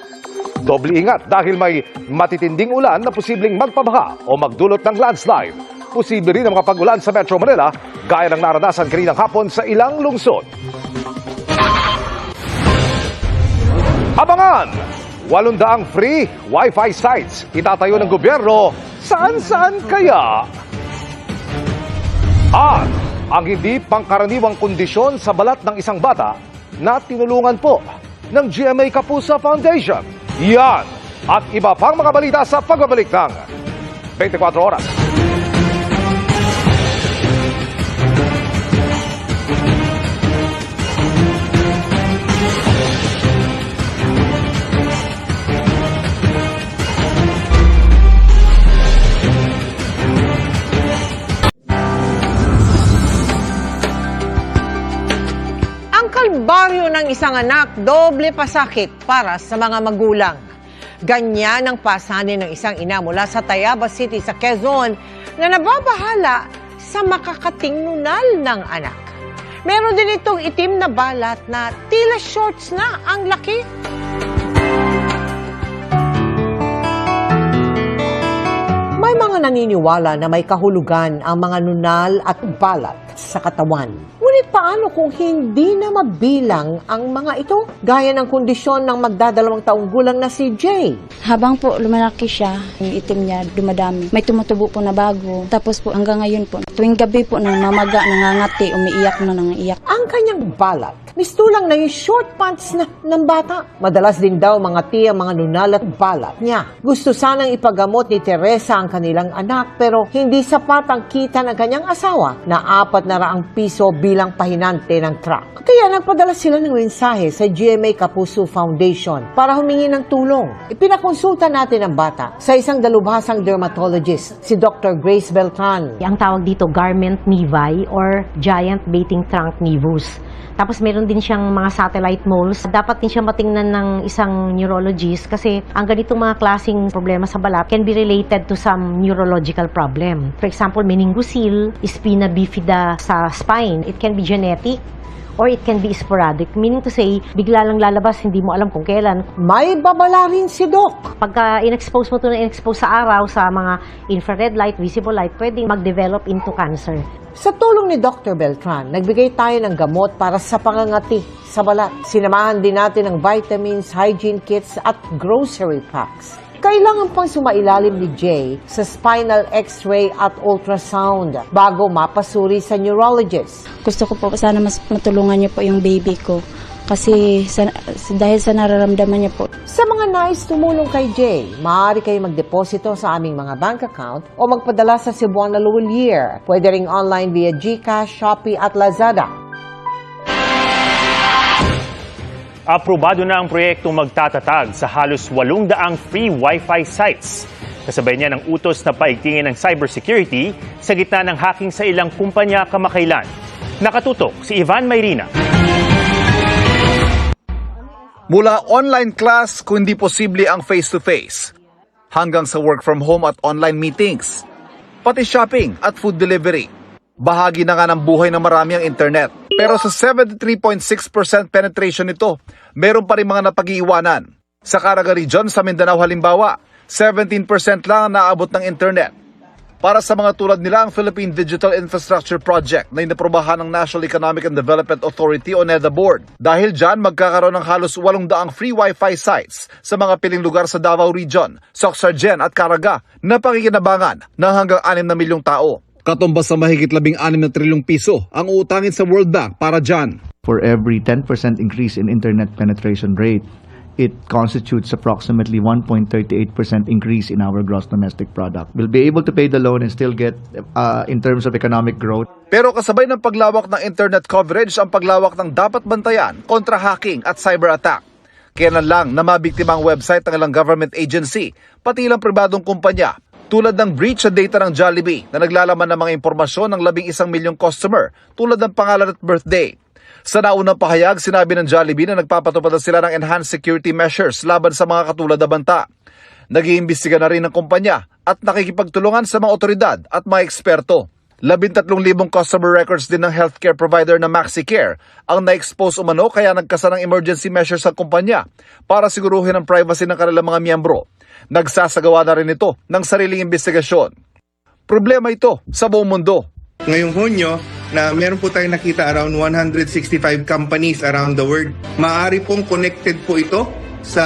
Doble ingat dahil may matitinding ulan na posibleng magpabaha o magdulot ng landslide. Posible rin ang mga pag-ulan sa Metro Manila gaya ng naranasan kaninang hapon sa ilang lungsod. Abangan! 800 free Wi-Fi sites itatayo ng gobyerno saan-saan kaya? At ang hindi pangkaraniwang kondisyon sa balat ng isang bata na tinulungan po ng GMA Kapuso Foundation. Yan at iba pang mga balita sa pagbabalik ng 24 oras. Kalbaryo ng isang anak, doble pasakit para sa mga magulang. Ganyan ang pasanin ng isang ina mula sa Tayaba City sa Quezon na nababahala sa makakating nunal ng anak. Meron din itong itim na balat na tila shorts na ang laki. May mga naniniwala na may kahulugan ang mga nunal at balat sa katawan. Ngunit paano kung hindi na mabilang ang mga ito? Gaya ng kondisyon ng magdadalawang taong gulang na si Jay. Habang po lumalaki siya, yung itim niya dumadami. May tumutubo po na bago. Tapos po hanggang ngayon po, tuwing gabi po nang mamaga, nangangati, umiiyak na nangiiyak. Ang kanyang balat, mistulang na yung short pants na ng bata. Madalas din daw mga tiya mga nunal at balat niya. Gusto sanang ipagamot ni Teresa ang kanilang anak pero hindi sapat ang kita ng kanyang asawa na 400 piso bilang pahinante ng truck. Kaya nagpadala sila ng mensahe sa GMA Kapuso Foundation para humingi ng tulong. Ipinakonsulta natin ang bata sa isang dalubhasang dermatologist, si Dr. Grace Beltran. Ang tawag dito garment nevi or giant baiting trunk nevus. Tapos meron din siyang mga satellite moles. Dapat din siya matingnan ng isang neurologist kasi ang ganitong mga klaseng problema sa balat can be related to some neurological problem. For example, meningocele, spina bifida sa spine. It can be genetic or it can be sporadic. Meaning to say, bigla lang lalabas, hindi mo alam kung kailan. May babala rin si Doc. Pagka in-expose mo ito na in-expose sa araw, sa mga infrared light, visible light, pwedeng mag-develop into cancer. Sa tulong ni Dr. Beltran, nagbigay tayo ng gamot para sa pangangati sa balat. Sinamahan din natin ng vitamins, hygiene kits at grocery packs. Kailangan pang sumailalim ni Jay sa spinal x-ray at ultrasound bago mapasuri sa neurologist. Gusto ko po sana mas matulungan niyo po yung baby ko. Kasi dahil sa nararamdaman niya po. Sa mga nais tumulong kay Jay, maaari kayo magdeposito sa aming mga bank account o magpadala sa Cebuana Luwalier. Pwede ring online via GCash, Shopee at Lazada. Aprobado na ang proyektong magtatatag sa halos 800 free Wi-Fi sites. Kasabay niya ng utos na paigtingin ng cybersecurity sa gitna ng hacking sa ilang kumpanya kamakailan. Nakatutok si Ivan Mayrina. Mula online class kung hindi posible ang face-to-face, hanggang sa work from home at online meetings, pati shopping at food delivery. Bahagi na nga ng buhay ng marami ang internet. Pero sa 73.6% penetration nito, meron pa rin mga napag-iiwanan. Sa Caraga Region, sa Mindanao halimbawa, 17% lang ang naabot ng internet. Para sa mga tulad nila, ang Philippine Digital Infrastructure Project na inaprobahan ng National Economic and Development Authority o NEDA Board. Dahil dyan, magkakaroon ng halos 800 free Wi-Fi sites sa mga piling lugar sa Davao Region, Soc-Sargen at Caraga na pakikinabangan ng hanggang 6 na milyong tao. Katumbas sa mahigit 16 na trilyong piso ang uutangin sa World Bank para dyan. For every 10% increase in internet penetration rate, it constitutes approximately 1.38% increase in our gross domestic product. We'll be able to pay the loan and still get, in terms of economic growth. Pero kasabay ng paglawak ng internet coverage ang paglawak ng dapat bantayan kontra hacking at cyber attack. Kailan lang na mabiktima ang website ng ilang government agency, pati ilang pribadong kumpanya, tulad ng breach sa data ng Jollibee na naglalaman ng mga impormasyon ng 11 milyong customer tulad ng pangalan at birthday. Sa naunang pahayag, sinabi ng Jollibee na nagpapatupad sila ng enhanced security measures laban sa mga katulad na banta. Nag-iimbestiga na rin ng kumpanya at nakikipagtulungan sa mga otoridad at mga eksperto. 13,000 customer records din ng healthcare provider na MaxiCare ang na-expose umano kaya nagkasa ng emergency measures sa kumpanya para siguruhin ang privacy ng kanilang mga miyembro. Nagsasagawa na rin ito ng sariling investigasyon. Problema ito sa buong mundo. Ngayong Hunyo, na meron po tayong nakita around 165 companies around the world. Maaari pong connected po ito sa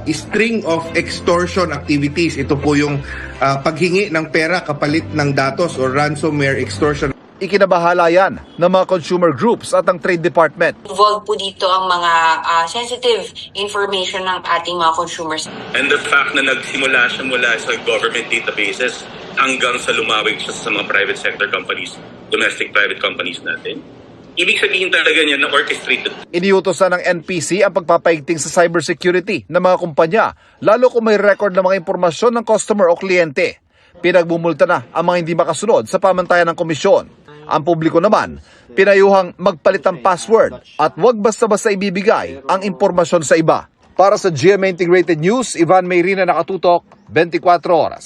string of extortion activities. Ito po yung paghingi ng pera kapalit ng datos or ransomware extortion. Ikinabahala yan ng mga consumer groups at ang Trade Department. Involved po dito ang mga sensitive information ng ating mga consumers. And the fact na nagsimula siya mula sa government databases hanggang sa lumawig siya sa mga private sector companies, domestic private companies natin. Ibig sabihin talaga niya na orchestrated. Iniutosan ng NPC ang pagpapaigting sa cybersecurity ng mga kumpanya, lalo kung may record ng mga impormasyon ng customer o kliyente. Pinagbumulta na ang mga hindi makasunod sa pamantayan ng komisyon. Ang publiko naman, pinayuhang magpalit ng password at huwag basta-basta ibibigay ang impormasyon sa iba. Para sa GMA Integrated News, Ivan Mayrina, nakatutok, 24 oras.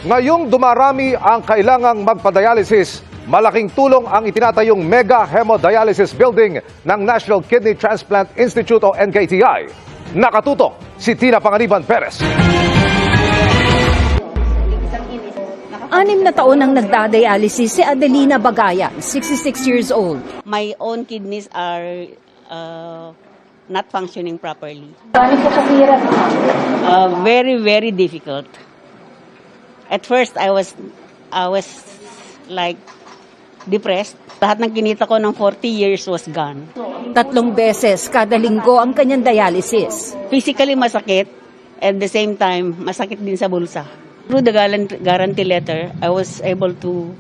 Ngayong dumarami ang kailangang magpa-dialysis, malaking tulong ang itinatayong Mega Hemodialysis Building ng National Kidney Transplant Institute o NKTI. Nakatutok si Tina Panganiban Perez. 6 na taon ang nagdadialysis si Adelina Bagayan, 66 years old. My own kidneys are not functioning properly. Paano po kahirap? Very, very difficult. At first, I was like depressed. Lahat ng kinita ko ng 40 years was gone. 3 beses kada linggo ang kanyang dialysis. Physically masakit, at the same time, masakit din sa bulsa. Through the guarantee letter, I was able to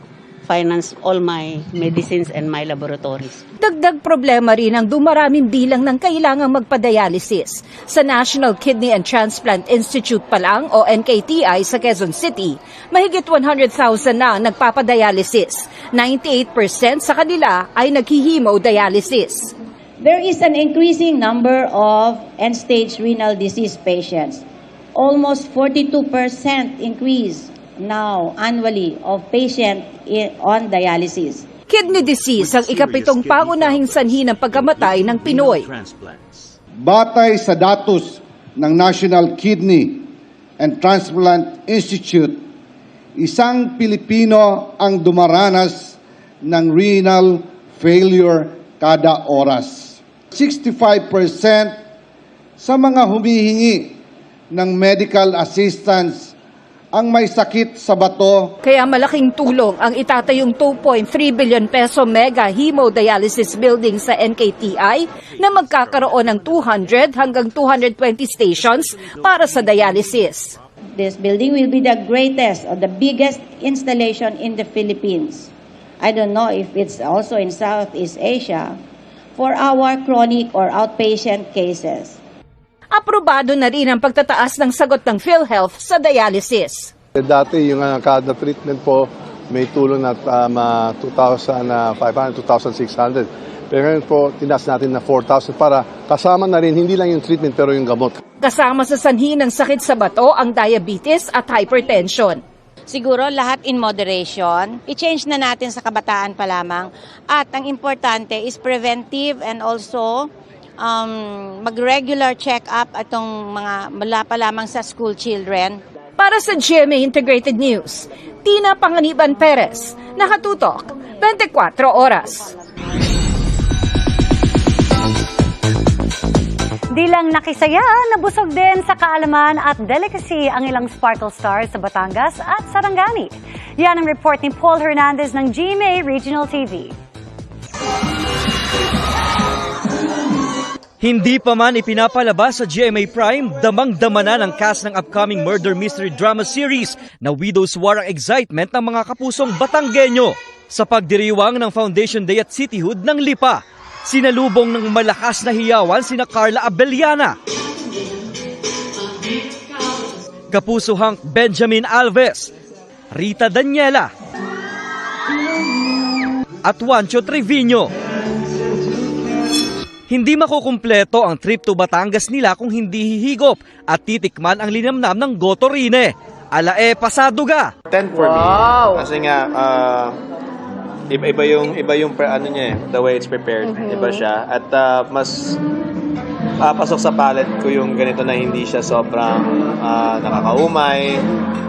finance all my medicines and my laboratories. Dagdag problema rin ang dumaraming bilang ng kailangang magpa-dialysis. Sa National Kidney and Transplant Institute pa lang o NKTI sa Quezon City, mahigit 100,000 na ang nagpapadialysis. 98% sa kanila ay naghihemodialysis. There is an increasing number of end-stage renal disease patients. Almost 42% increase now annually of patient on dialysis. Kidney disease ang ikapitong pangunahing sanhi ng pagkamatay ng Pinoy. Batay sa datos ng National Kidney and Transplant Institute, isang Pilipino ang dumaranas ng renal failure kada oras. 65% sa mga humihingi ng medical assistance ang may sakit sa bato. Kaya malaking tulong ang itatayong 2.3 billion peso mega hemodialysis building sa NKTI na magkakaroon ng 200 hanggang 220 stations para sa dialysis. This building will be the greatest or the biggest installation in the Philippines. I don't know if it's also in Southeast Asia for our chronic or outpatient cases. Aprobado na rin ang pagtataas ng sagot ng PhilHealth sa dialysis. Dati yung kada treatment po may tulong na 2,500, 2,600. Pero ngayon po tinaas natin na 4,000 para kasama na rin hindi lang yung treatment pero yung gamot. Kasama sa sanhi ng sakit sa bato ang diabetes at hypertension. Siguro lahat in moderation. I-change na natin sa kabataan pa lamang. At ang importante is preventive and also mag-regular check-up atong mga mula pa lamang sa school children. Para sa GMA Integrated News, Tina Panganiban Perez, nakatutok, 24 oras. Di lang nakisaya, nabusog din sa kaalaman at delicacy ang ilang Sparkle Stars sa Batangas at Sarangani. Yan ang report ni Paul Hernandez ng GMA Regional TV. Hindi pa man ipinapalabas sa GMA Prime, damang-dama na ng cast ng upcoming murder mystery drama series na Widow's War ang excitement ng mga kapusong Batanggenyo sa pagdiriwang ng Foundation Day at Cityhood ng Lipa. Sinalubong ng malakas na hiyawan sina Carla Abellana, Kapuso Hank Benjamin Alves, Rita Daniela, at Juancho Trevino. Hindi makukumpleto ang trip to Batangas nila kung hindi hihigop at titikman ang linamnam ng Gotorine. Alae Pasaduga. 10 for me. Kasi nga, iba yung ano niya, the way it's prepared. Iba siya. At mas pasok sa palate ko yung ganito na hindi siya sobrang nakakaumay.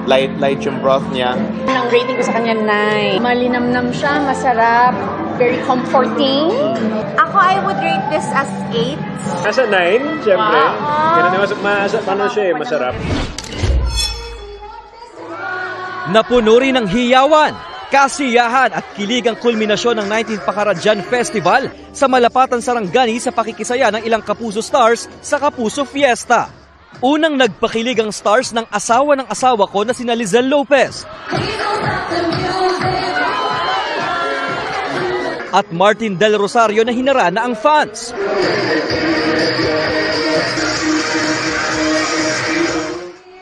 Light yung broth niya. Ang rating ko sa kanya 9. Malinamnam siya, masarap, very comforting. Ako, I would rate this as 8. As a 9, syempre. Ganun siya masarap. Napuno rin ng hiyawan, kasiyahan at kilig ang kulminasyon ng 19th Pakaradyan Festival sa Malapatan, Sarangani sa pakikisaya ng ilang Kapuso Stars sa Kapuso Fiesta. Unang nagpakilig ang stars ng asawa ko na sina Lizelle Lopez at Martin Del Rosario na hinarana ang fans.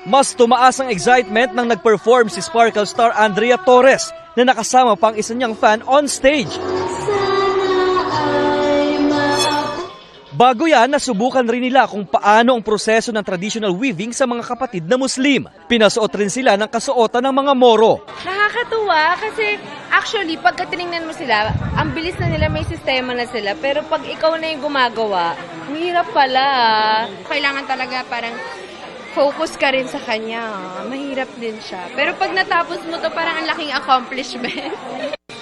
Mas tumaas ang excitement nang nag-perform si Sparkle star Andrea Torres na nakasama pang isa niyang fan on stage. Bago yan, nasubukan rin nila kung paano ang proseso ng traditional weaving sa mga kapatid na Muslim. Pinasuot rin sila ng kasuotan ng mga Moro. Nakakatuwa kasi actually pagka tinignan mo sila, ang bilis na nila, may sistema na sila. Pero pag ikaw na yung gumagawa, mahirap pala. Kailangan talaga parang focus ka rin sa kanya. Mahirap din siya. Pero pag natapos mo to, parang ang laking accomplishment.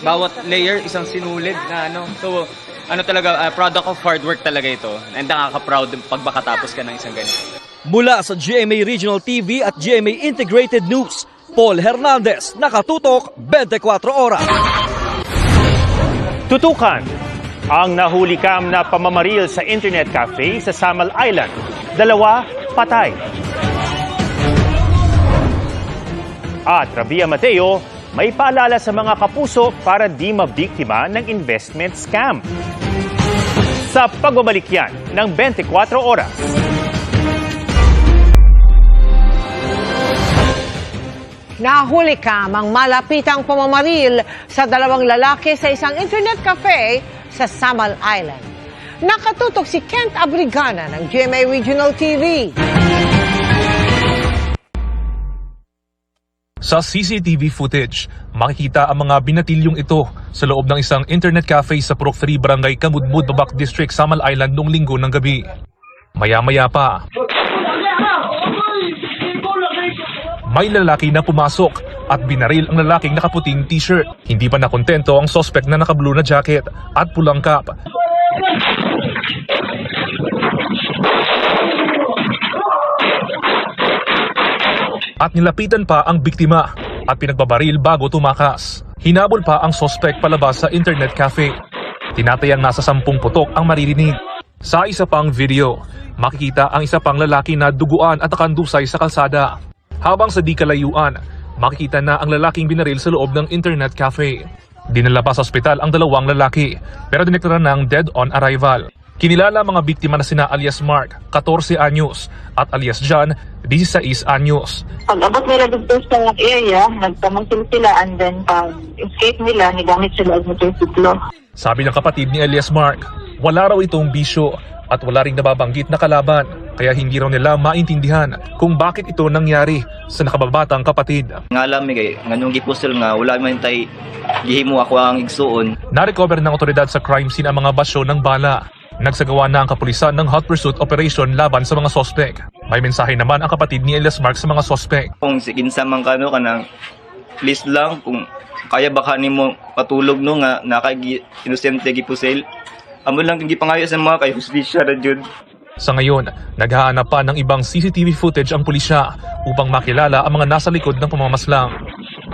Bawat layer, isang sinulid na So, talaga, product of hard work talaga ito. And nakaka-proud pag makatapos ka ng isang ganito. Mula sa GMA Regional TV at GMA Integrated News, Paul Hernandez, nakatutok 24 oras. Tutukan ang nahulikam na pamamaril sa internet cafe sa Samal Island. 2 patay. At Rabia Mateo, may paalala sa mga kapuso para di mabiktima ng investment scam. Sa pagbabalik yan ng 24 oras. Nahuli ka mang malapitang pamamaril sa 2 lalaki sa isang internet cafe sa Samal Island. Nakatutok si Kent Abrigana ng GMA Regional TV. Sa CCTV footage, makikita ang mga binatilyong ito sa loob ng isang internet cafe sa Purok 3 Barangay Kamudmud, Babak District, Samal Island noong Linggo ng gabi. Maya-maya pa, may lalaki na pumasok at binaril ang lalaking nakaputing t-shirt. Hindi pa nakontento ang suspect na naka-blue na jacket at pulang cap. At nilapitan pa ang biktima at pinagbabaril bago tumakas. Hinabol pa ang suspect palabas sa internet cafe. Tinatayang nasa 10 putok ang maririnig. Sa isa pang video, makikita ang isa pang lalaki na duguan at nakandusay sa kalsada. Habang sa di kalayuan, makikita na ang lalaking binaril sa loob ng internet cafe. Dinala pa sa ospital ang 2 lalaki, pero dineklara ng dead on arrival. Kinilala mga biktima na sina alias Mark, 14 anyos, at alias John, 16 anyos. Pag-abot nila dito sa area, nagtamangkin sila and then pag-escape nila, nigamit sila ang motorsiklo. Sabi ng kapatid ni alias Mark, wala raw itong bisyo at wala ring nababanggit na kalaban. Kaya hindi raw nila maintindihan kung bakit ito nangyari sa nakababatang kapatid. Nga alam kay nganong gipusol nga wala man tay gihimo ako ang igsuon. Na-recover ng otoridad sa crime scene ang mga basyo ng bala. Nagsagawa na ang kapulisan ng hot pursuit operation laban sa mga sospek. May mensahe naman ang kapatid ni Elias Mark sa mga sospek. Kung kinsa man kano kanang please lang kung kaya baka nimo patulog no nga nakay inosente gipusel. Amo lang gipangayo sa mga kay hustisya ra jud. Sa ngayon, naghahanap pa ng ibang CCTV footage ang pulisya upang makilala ang mga nasa likod ng pamamaslang.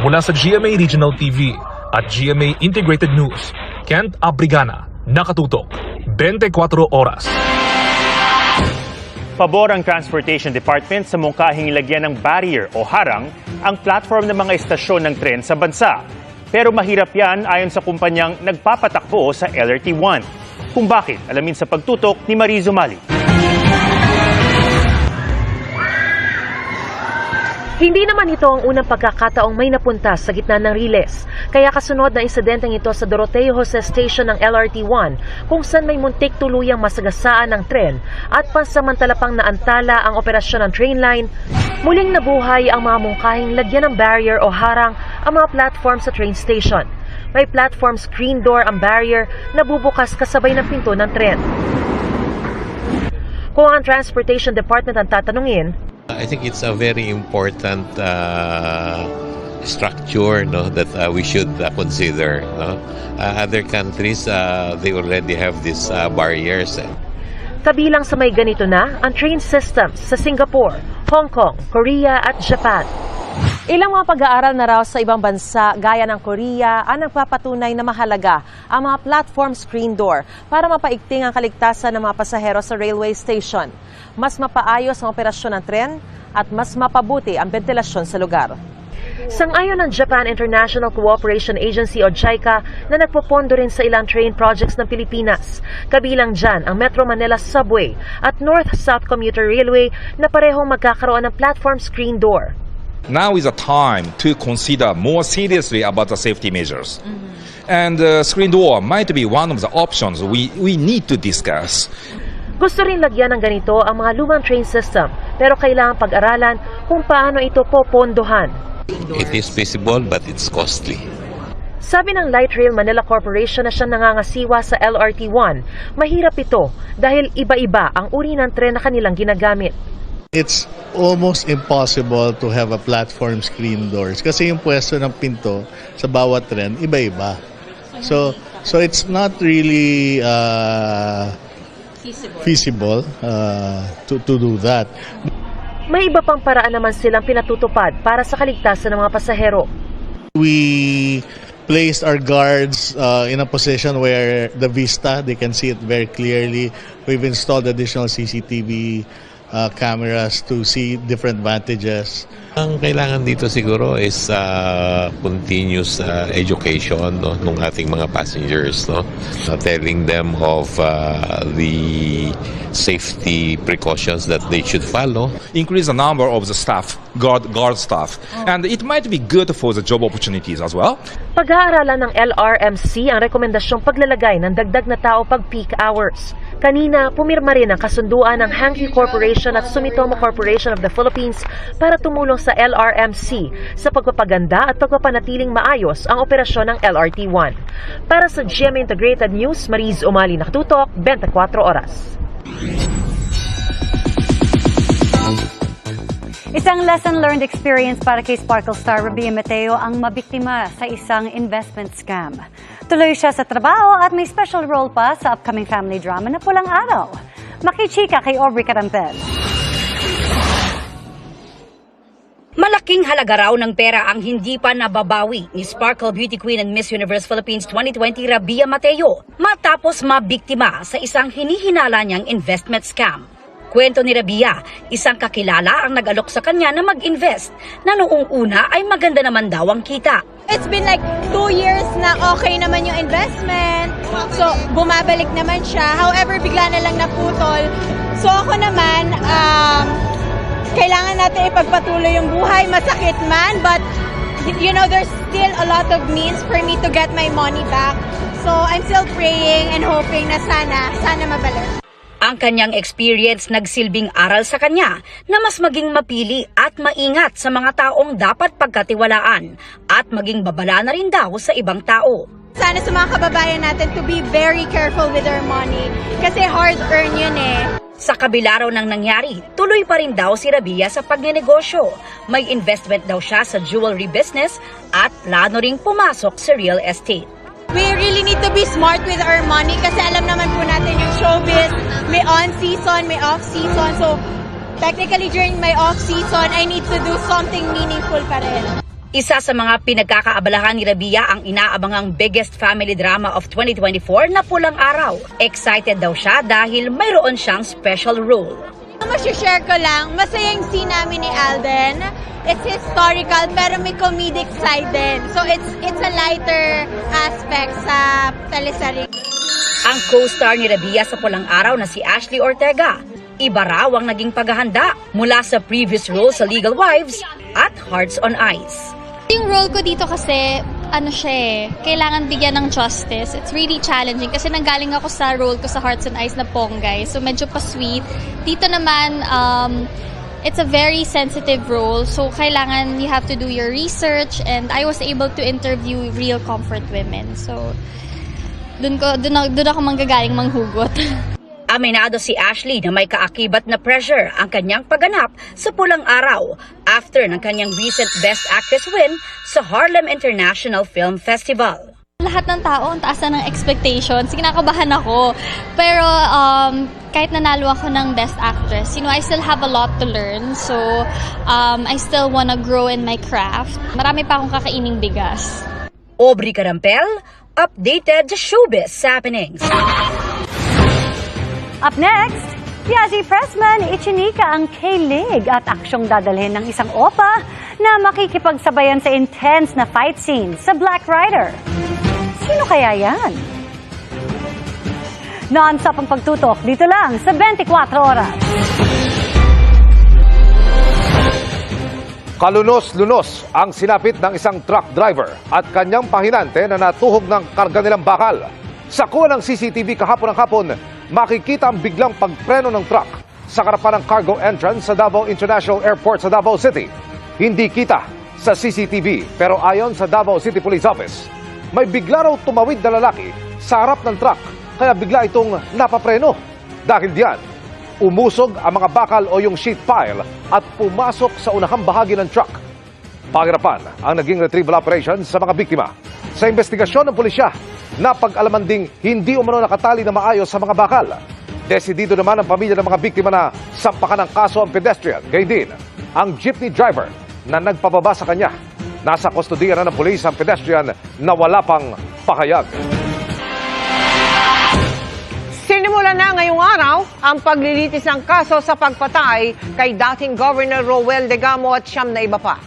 Mula sa GMA Regional TV at GMA Integrated News, Kent Abrigana, nakatutok, 24 oras. Pabor ang Transportation Department sa mungkahing lagyan ng barrier o harang ang platform ng mga estasyon ng tren sa bansa. Pero mahirap yan ayon sa kumpanyang nagpapatakbo sa LRT1. Kung bakit, alamin sa pagtutok ni Mariz Umali. Hindi naman ito ang unang pagkakataong may napunta sa gitna ng riles. Kaya kasunod na insidenteng ito sa Doroteo Jose Station ng LRT1 kung saan may muntik tuluyang masagasaan ng tren at pansamantala pang naantala ang operasyon ng train line, muling nabuhay ang mga mungkahing lagyan ng barrier o harang ang mga platform sa train station. May platform screen door ang barrier na bubukas kasabay ng pinto ng tren. Kung ang Transportation Department ang tatanungin, I think it's a very important structure that we should consider. Other countries, they already have these barriers. kabilang sa may ganito na ang train systems sa Singapore, Hong Kong, Korea at Japan. Ilang mga pag-aaral na raw sa ibang bansa gaya ng Korea ang nagpapatunay na mahalaga ang mga platform screen door para mapaigting ang kaligtasan ng mga pasahero sa railway station. Mas mapaayos ang operasyon ng tren at mas mapabuti ang ventilasyon sa lugar. Sang-ayon ng Japan International Cooperation Agency o JICA na nagpopondo rin sa ilang train projects ng Pilipinas. Kabilang dyan ang Metro Manila Subway at North-South Commuter Railway na parehong magkakaroon ng platform screen door. Now is a time to consider more seriously about the safety measures. And screen door might be one of the options we need to discuss. Gusto rin lagyan ng ganito ang mga lumang train system pero kailangan pag-aralan kung paano ito popondohan. It is feasible but it's costly. Sabi ng Light Rail Manila Corporation na siyang nangangasiwa sa LRT1, mahirap ito dahil iba-iba ang uri ng tren na kanilang ginagamit. It's almost impossible to have a platform screen doors kasi yung pwesto ng pinto sa bawat tren iba-iba. So it's not really feasible to do that. May iba pang paraan naman silang pinatutupad para sa kaligtasan ng mga pasahero. We placed our guards in a position where the vista, they can see it very clearly. We've installed additional CCTV cameras to see different vantages. Ang kailangan dito siguro is continuous education ng ating mga passengers, telling them of the safety precautions that they should follow. Increase the number of the staff, guard staff, and it might be good for the job opportunities as well. Pag-aaralan ng LRMC ang rekomendasyong paglalagay ng dagdag na tao pag peak hours. Kanina, pumirma rin ang kasunduan ng Hankyu Corporation at Sumitomo Corporation of the Philippines para tumulong sa LRMC sa pagpapaganda at pagpapanatiling maayos ang operasyon ng LRT1. Para sa GMA Integrated News, Mariz Umali, nakatutok, 24 oras. Isang lesson-learned experience para kay Sparkle star Rabia Mateo ang mabiktima sa isang investment scam. Tuloy siya sa trabaho at may special role pa sa upcoming family drama na Pulang Araw. Makichika kay Aubrey Carampel. Malaking halaga raw ng pera ang hindi pa nababawi ni Sparkle Beauty Queen and Miss Universe Philippines 2020 Rabia Mateo matapos mabiktima sa isang hinihinala niyang investment scam. Kwento ni Rabia, isang kakilala ang nag-alok sa kanya na mag-invest na noong una ay maganda naman daw ang kita. It's been like 2 years na okay naman yung investment. So, bumabalik naman siya. However, bigla na lang naputol. So, ako naman, kailangan natin ipagpatuloy yung buhay. Masakit man, but you know, there's still a lot of means for me to get my money back. So, I'm still praying and hoping na sana mabalik. Ang kanyang experience nagsilbing aral sa kanya na mas maging mapili at maingat sa mga taong dapat pagkatiwalaan at maging babala na rin daw sa ibang tao. Sana sa mga kababayan natin to be very careful with their money kasi hard-earned yun eh. Sa kabila raw ng nangyari, tuloy pa rin daw si Rabia sa pagnenegosyo. May investment daw siya sa jewelry business at plano ring pumasok sa real estate. We really need to be smart with our money kasi alam naman po natin yung showbiz, may on-season, may off-season. So, technically during my off-season, I need to do something meaningful pa rin. Isa sa mga pinagkakaabalahan ni Rabia ang inaabangang biggest family drama of 2024 na Pulang Araw. Excited daw siya dahil mayroon siyang special role. Masishare ko lang, masayang scene namin ni Alden. It's historical pero may comedic side din. So it's a lighter aspect sa teleserye. Ang co-star ni Rabia sa Pulang Araw na si Ashley Ortega. Iba raw ang naging paghahanda mula sa previous role sa Legal Wives at Hearts on Ice. Yung role ko dito kasi, kailangan bigyan ng justice. It's really challenging kasi nanggaling ako sa role ko sa Hearts and Eyes na ponggay. So medyo pa-sweet. Dito naman, it's a very sensitive role. So kailangan you have to do your research and I was able to interview real comfort women. So dun ako manggagaling manghugot. Aminado si Ashley na may kaakibat na pressure ang kanyang pagganap sa Pulang Araw after ng kanyang recent Best Actress win sa Harlem International Film Festival. Lahat ng tao, ang taas na ng expectations. Kinakabahan ako. Pero kahit nanalo ako ng Best Actress, I still have a lot to learn. So I still wanna grow in my craft. Marami pa akong kakaining bigas. Aubrey Carampel, updated sa showbiz happenings. Up next, Yazi Pressman ichinika ang K-Lig at aksyong dadalhin ng isang opa na makikipagsabayan sa intense na fight scene sa Black Rider. Sino kaya yan? Non-stop ang pagtutok dito lang sa 24 Oras. Kalunos-lunos ang sinapit ng isang truck driver at kanyang pahinante na natuhog ng karga nilang bakal. Sa kuha ng CCTV kahapon ng hapon, makikita ang biglang pagpreno ng truck sa karapan ng cargo entrance sa Davao International Airport sa Davao City. Hindi kita sa CCTV pero ayon sa Davao City Police Office, may bigla raw tumawid na lalaki sa harap ng truck kaya bigla itong napapreno. Dahil diyan, umusog ang mga bakal o yung sheet pile at pumasok sa unahang bahagi ng truck. Pahirapan ang naging retrieval operation sa mga biktima. Sa investigasyon ng pulisya, napag-alaman ding hindi umano nakatali na maayos sa mga bakal. Desidido naman ang pamilya ng mga biktima na sampakan ng kaso ang pedestrian. Gayun din, ang jeepney driver na nagpababa sa kanya. Nasa kustodiya na ng pulis ang pedestrian na wala pang pahayag. Sinimula na ngayong araw ang paglilitis ng kaso sa pagpatay kay dating Governor Roel Degamo at siyam na iba pa.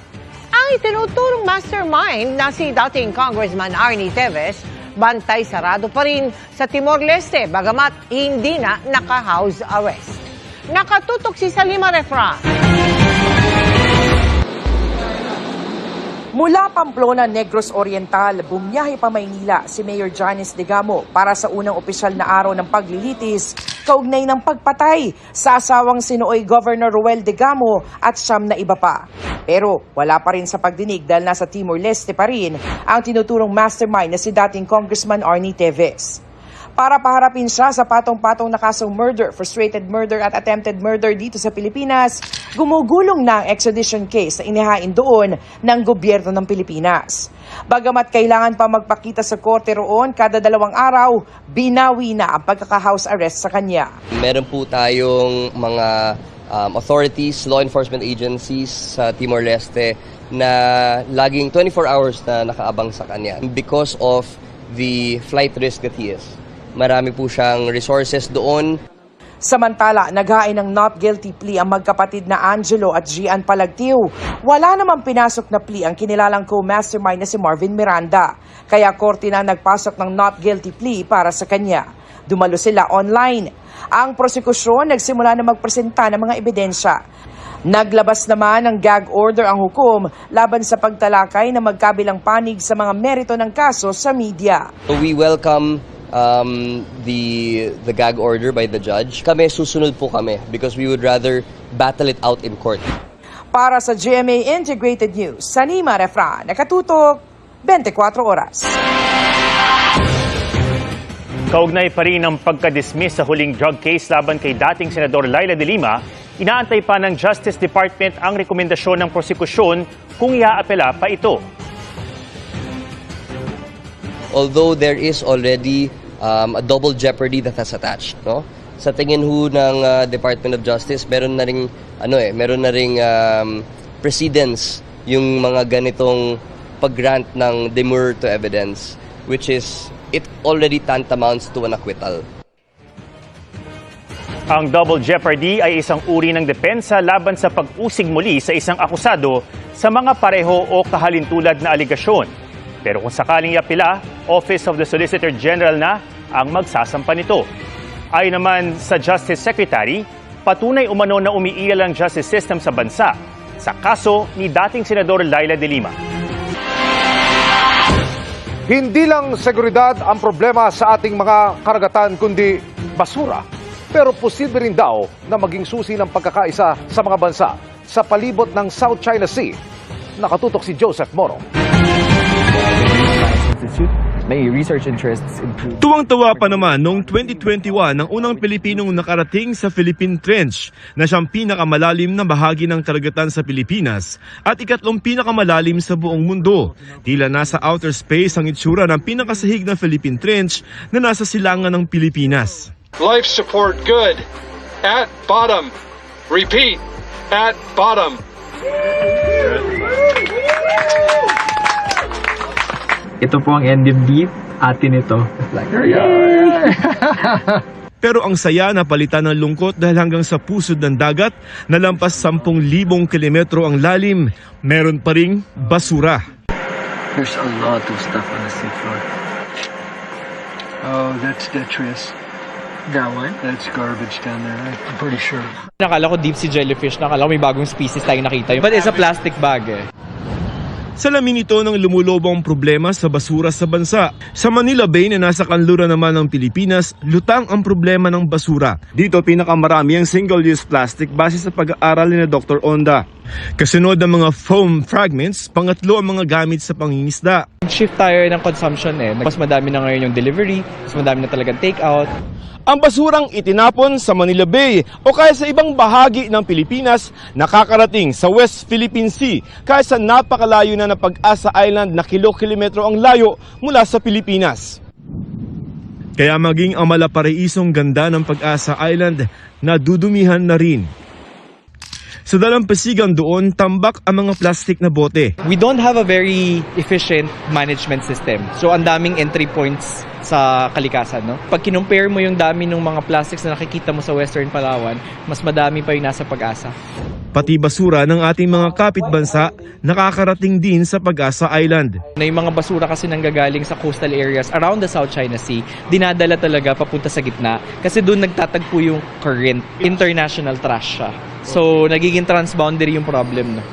Ang itinuturong mastermind na si dating Congressman Arnie Teves, bantay sarado pa rin sa Timor-Leste bagamat hindi na naka-house arrest. Nakatutok si Salima Refra. Mula Pamplona, Negros Oriental, bumiyahe pa Maynila si Mayor Janice Degamo para sa unang opisyal na araw ng paglilitis kaugnay ng pagpatay sa asawang sinuoy Governor Roel Degamo at siyam na iba pa. Pero wala pa rin sa pagdinig dahil nasa Timor-Leste pa rin ang tinuturong mastermind na si dating Congressman Arnie Teves. Para paharapin siya sa patong-patong na kasong murder, frustrated murder at attempted murder dito sa Pilipinas, gumugulong na ang extradition case na inihain doon ng gobyerno ng Pilipinas. Bagamat kailangan pa magpakita sa korte roon kada 2 araw, binawi na ang pagkaka-house arrest sa kanya. Meron po tayong mga authorities, law enforcement agencies sa Timor-Leste na laging 24 hours na nakaabang sa kanya because of the flight risk that he is. Marami po siyang resources doon. Samantala, naghain ng not guilty plea ang magkapatid na Angelo at Gian Palagtiw. Wala namang pinasok na plea ang kinilalang co-mastermind na si Marvin Miranda. Kaya korte na nagpasok ng not guilty plea para sa kanya. Dumalo sila online. Ang prosekusyon nagsimula na magpresenta ng mga ebidensya. Naglabas naman ng gag order ang hukom laban sa pagtalakay na magkabilang panig sa mga merito ng kaso sa media. We welcome the gag order by the judge. Kami, susunod po kami because we would rather battle it out in court. Para sa GMA Integrated News, Sanima Refra, nakatutok 24 oras. Kaugnay pa rin ang pagka-dismiss sa huling drug case laban kay dating Senador Laila de Lima, inaantay pa ng Justice Department ang rekomendasyon ng prosekusyon kung iaapela pa ito. Although there is already a double jeopardy that has attached, no? Sa tingin ho ng Department of Justice, meron na ring precedence yung mga ganitong pag-grant ng demur to evidence, which is it already tantamounts to an acquittal. Ang double jeopardy ay isang uri ng depensa laban sa pag-usig muli sa isang akusado sa mga pareho o kahalintulad na aligasyon. Pero kung sakaling iapila, Office of the Solicitor General na ang magsasampa nito. Ayon naman sa Justice Secretary, patunay umano na umiiral ang justice system sa bansa sa kaso ni dating Senador Laila de Lima. Hindi lang seguridad ang problema sa ating mga karagatan kundi basura. Pero posible rin daw na maging susi ng pagkakaisa sa mga bansa sa palibot ng South China Sea. Nakatutok si Joseph Morong. May research interests include... Tuwang-tawa pa naman noong 2021 ang unang Pilipinong nakarating sa Philippine Trench na siyang pinakamalalim na bahagi ng karagatan sa Pilipinas at ikatlong pinakamalalim sa buong mundo. Tila nasa outer space ang itsura ng pinakasahig na Philippine Trench na nasa silangan ng Pilipinas. Life support good. At bottom. Repeat. At bottom. Ito po ang ending deep. Atin ito. Pero ang saya na palitan ng lungkot dahil hanggang sa pusod ng dagat na lampas 10,000 kilometro ang lalim, meron pa ring basura. There's a lot of stuff on the seafloor. Oh, that's detritus. That one? That's garbage down there, I'm pretty sure. Nakala ko deep sea jellyfish, nakala ko may bagong species tayong nakita. But it's a plastic bag eh. Salamin ito ng lumulobong problema sa basura sa bansa. Sa Manila Bay na nasa kanluran naman ng Pilipinas, lutang ang problema ng basura. Dito pinakamarami ang single-use plastic base sa pag-aaral ni Dr. Onda. Kasunod ng mga foam fragments, pangatlo ang mga gamit sa pangingisda. Shift tayo ng consumption eh. Mas madami na ngayon yung delivery, mas madami na talagang take-out. Ang basurang itinapon sa Manila Bay o kaya sa ibang bahagi ng Pilipinas nakakarating sa West Philippine Sea kaya sa napakalayo na Pag-asa Island na kilometro ang layo mula sa Pilipinas. Kaya maging ang malapareisong ganda ng Pag-asa Island nadudumihan na rin. Sa dalampasigan doon, tambak ang mga plastic na bote. We don't have a very efficient management system. So ang daming entry points sa kalikasan, no? Pag kinumpare mo yung dami ng mga plastics na nakikita mo sa Western Palawan, mas madami pa yung nasa Pag-asa. Pati basura ng ating mga kapitbansa nakakarating din sa Pag-asa Island. Na yung mga basura kasi nanggagaling sa coastal areas around the South China Sea, dinadala talaga papunta sa gitna kasi doon nagtatagpo yung current. International trash siya. So nagiging transboundary yung problem. No?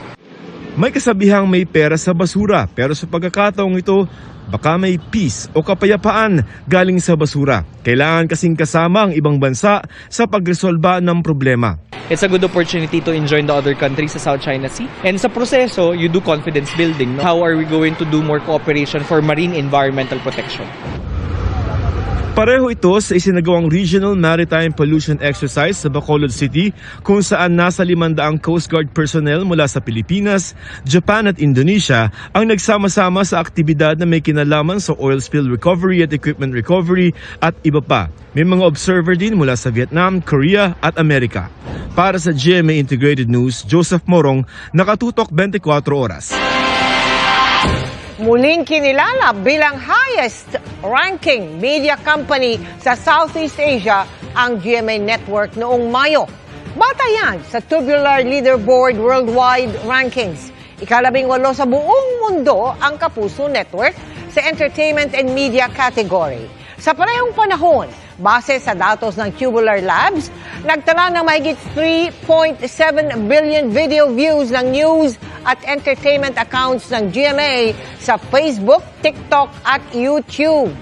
May kasabihang may pera sa basura pero sa pagkakataong ito, baka may peace o kapayapaan galing sa basura. Kailangan kasing kasama ang ibang bansa sa pagresolba ng problema. It's a good opportunity to join the other countries sa South China Sea. And sa proseso, you do confidence building. No? How are we going to do more cooperation for marine environmental protection? Pareho ito sa isinagawang Regional Maritime Pollution Exercise sa Bacolod City kung saan nasa 500 Coast Guard personnel mula sa Pilipinas, Japan at Indonesia ang nagsama-sama sa aktibidad na may kinalaman sa oil spill recovery at equipment recovery at iba pa. May mga observer din mula sa Vietnam, Korea at Amerika. Para sa GMA Integrated News, Joseph Morong, nakatutok 24 oras. Muling kinilala bilang highest-ranking media company sa Southeast Asia ang GMA Network noong Mayo. Bata yan sa Tubular Leaderboard Worldwide Rankings. Ika-18 sa buong mundo ang Kapuso Network sa Entertainment and Media category. Sa parehong panahon, base sa datos ng Tubular Labs, nagtala ng mahigit 3.7 billion video views ng news at entertainment accounts ng GMA sa Facebook, TikTok at YouTube.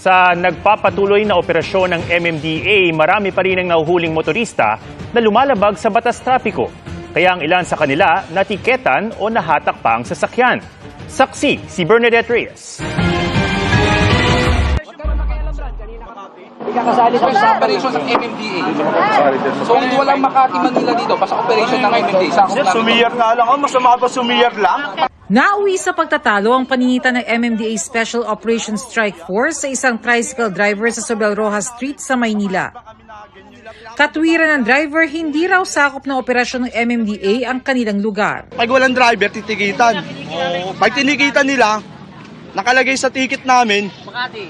Sa nagpapatuloy na operasyon ng MMDA, marami pa rin ang nahuhuling motorista na lumalabag sa batas trapiko. Kaya ang ilan sa kanila natiketan o nahatak pa ang sasakyan. Saksi si Bernadette Reyes. Kasali sa operation ng MMDA. So kung walang Makati, Manila dito, basta operation ng MMDA. Sumiyar nga lang, masama pa sumiyar lang. Nauwi sa pagtatalo ang paninita ng MMDA Special Operations Strike Force sa isang tricycle driver sa Sobel Rojas Street sa Maynila. Katwiran ng driver, hindi raw sakop ng operasyon ng MMDA ang kanilang lugar. Pag walang driver, titikitan. Pag tinikitan nila, nakalagay sa ticket namin,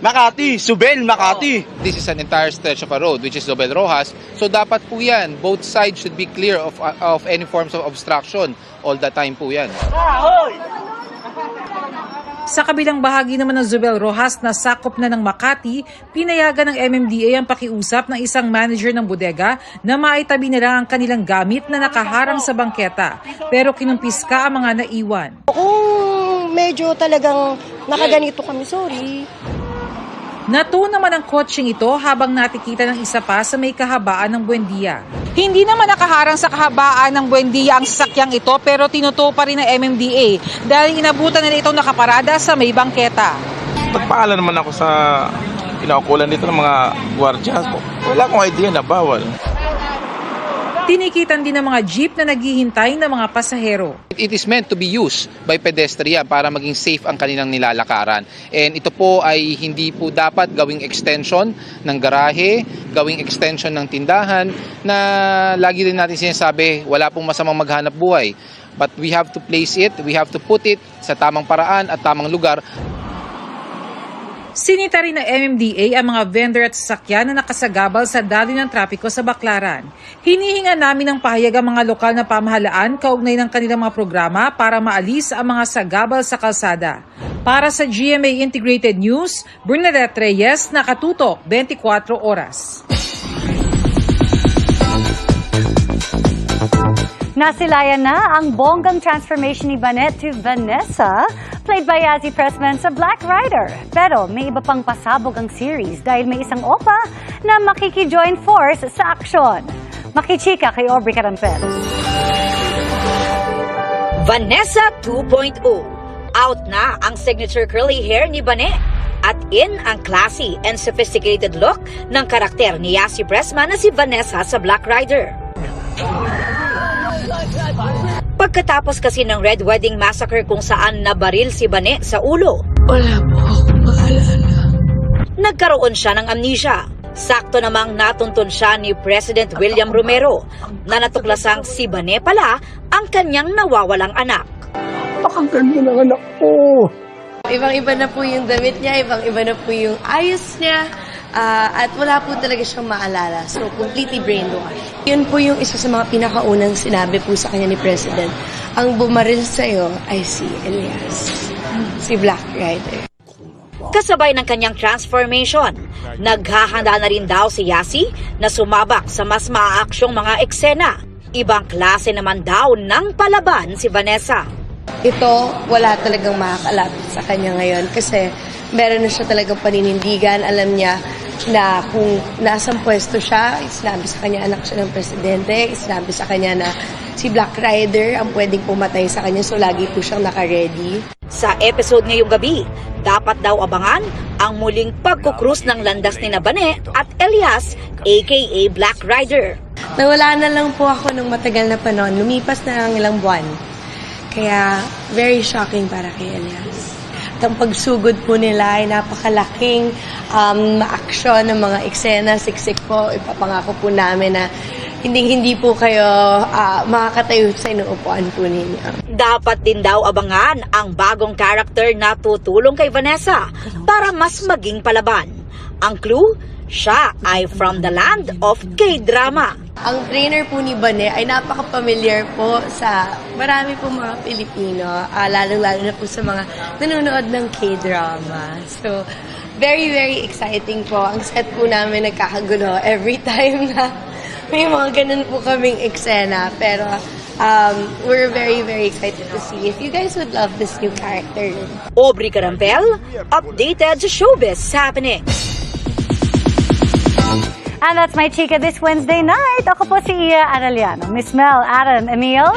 Makati, Sobel, Makati. This is an entire stretch of a road which is Sobel Rojas. So dapat po yan, both sides should be clear of any forms of obstruction. All the time po yan. Sa kabilang bahagi naman ng Sobel Rojas na sakop na ng Makati, pinayagan ng MMDA ang pakiusap ng isang manager ng bodega na maitabi nila ang kanilang gamit na nakaharang sa bangketa. Pero kinumpiska ang mga naiwan. Kung medyo talagang nakaganito kami, sorry. Nato naman ang kotseng ito habang natikita ng isa pa sa may kahabaan ng Buendia. Hindi naman nakaharang sa kahabaan ng Buendia ang sasakyang ito pero tinuto pa rin ng MMDA dahil inabutan nila itong nakaparada sa may bangketa. Nagpaalam naman ako sa inaukulan dito ng mga gwardiya. Wala akong idea na bawal. Tinikitan din ng mga jeep na naghihintay ng mga pasahero. It is meant to be used by pedestrian para maging safe ang kanilang nilalakaran. And ito po ay hindi po dapat gawing extension ng garahe, gawing extension ng tindahan na lagi rin natin sinasabi, wala pong masamang maghanap buhay. But we have to place it, we have to put it sa tamang paraan at tamang lugar. Sinita rin ng MMDA ang mga vendor at sasakyan na nakasagabal sa daloy ng trapiko sa Baclaran. Hinihinga namin ng pahayag ang mga lokal na pamahalaan kaugnay ng kanilang mga programa para maalis ang mga sagabal sa kalsada. Para sa GMA Integrated News, Bernadette Reyes, nakatutok 24 oras. Nasilayan na ang bonggang transformation ni Banet to Vanessa, played by Yazzie Pressman sa Black Rider. Pero may iba pang pasabog ang series dahil may isang opa na makiki-join force sa aksyon. Makichika kay Aubrey Carampel. Vanessa 2.0. Out na ang signature curly hair ni Banet. At in ang classy and sophisticated look ng karakter ni Yazzie Pressman na si Vanessa sa Black Rider. Pagkatapos kasi ng Red Wedding Massacre kung saan nabaril si Banet sa ulo, Wala po akong maalala. nagkaroon siya ng amnesia. Sakto namang natuntun siya ni President William Romero na natuklasang si Banet pala ang kanyang nawawalang anak. Ang ganda ng anak ko. Ibang-iba na po yung damit niya, ibang-iba na po yung ayos niya. At wala po talaga siyang maalala. So, completely brainwashed. Yun po yung isa sa mga pinakaunang sinabi po sa kanya ni President. Ang bumaril sa'yo ay si Elias, si Black Rider. Kasabay ng kanyang transformation, naghahanda na rin daw si Yazzie na sumabak sa mas maaaksyong mga eksena. Ibang klase naman daw ng palaban si Vanessa. Ito, wala talagang makakalapit sa kanya ngayon kasi meron na siya talagang paninindigan. Alam niya na kung nasang pwesto siya, sinabi sa kanya anak siya ng presidente, sinabi sa kanya na si Black Rider ang pwedeng pumatay sa kanya, so lagi po siyang naka-ready. Sa episode ngayong gabi, dapat daw abangan ang muling pagkukrus ng landas ni Banet at Elias, aka Black Rider. Nawala na lang po ako ng matagal na panahon. Lumipas na lang ilang buwan. Kaya, very shocking para kay Elias. At ang pagsugod po nila ay napakalaking aksyon ng mga eksena, siksik po. Ipapangako po namin na hindi po kayo makakatayo sa inuupuan po ninyo. Dapat din daw abangan ang bagong character na tutulong kay Vanessa para mas maging palaban. Ang clue, siya ay from the land of K-drama. Ang trainer po ni Banet ay napaka-familiar po sa marami po mga Pilipino, lalo-lalo na po sa mga nanonood ng K-drama. So, very, very exciting po. Ang set po namin nagkakagulo every time na may mga ganun po kaming eksena. Pero, we're very, very excited to see if you guys would love this new character. Aubrey Carampel, updated sa showbiz happening. And that's my chika this Wednesday night. Ako po si Iya Arellano. Miss Mel, Aaron, Emil.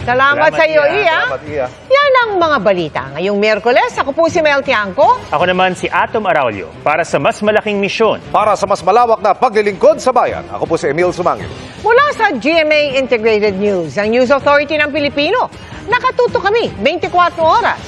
Salamat sa iyo, Iya. Salamat, Iya. Yan ang mga balita. Ngayong Miyerkules, ako po si Mel Tiangco. Ako naman si Atom Araulio para sa mas malaking misyon. Para sa mas malawak na paglilingkod sa bayan, ako po si Emil Sumangil. Mula sa GMA Integrated News, ang News Authority ng Pilipino. Nakatuto kami 24 oras.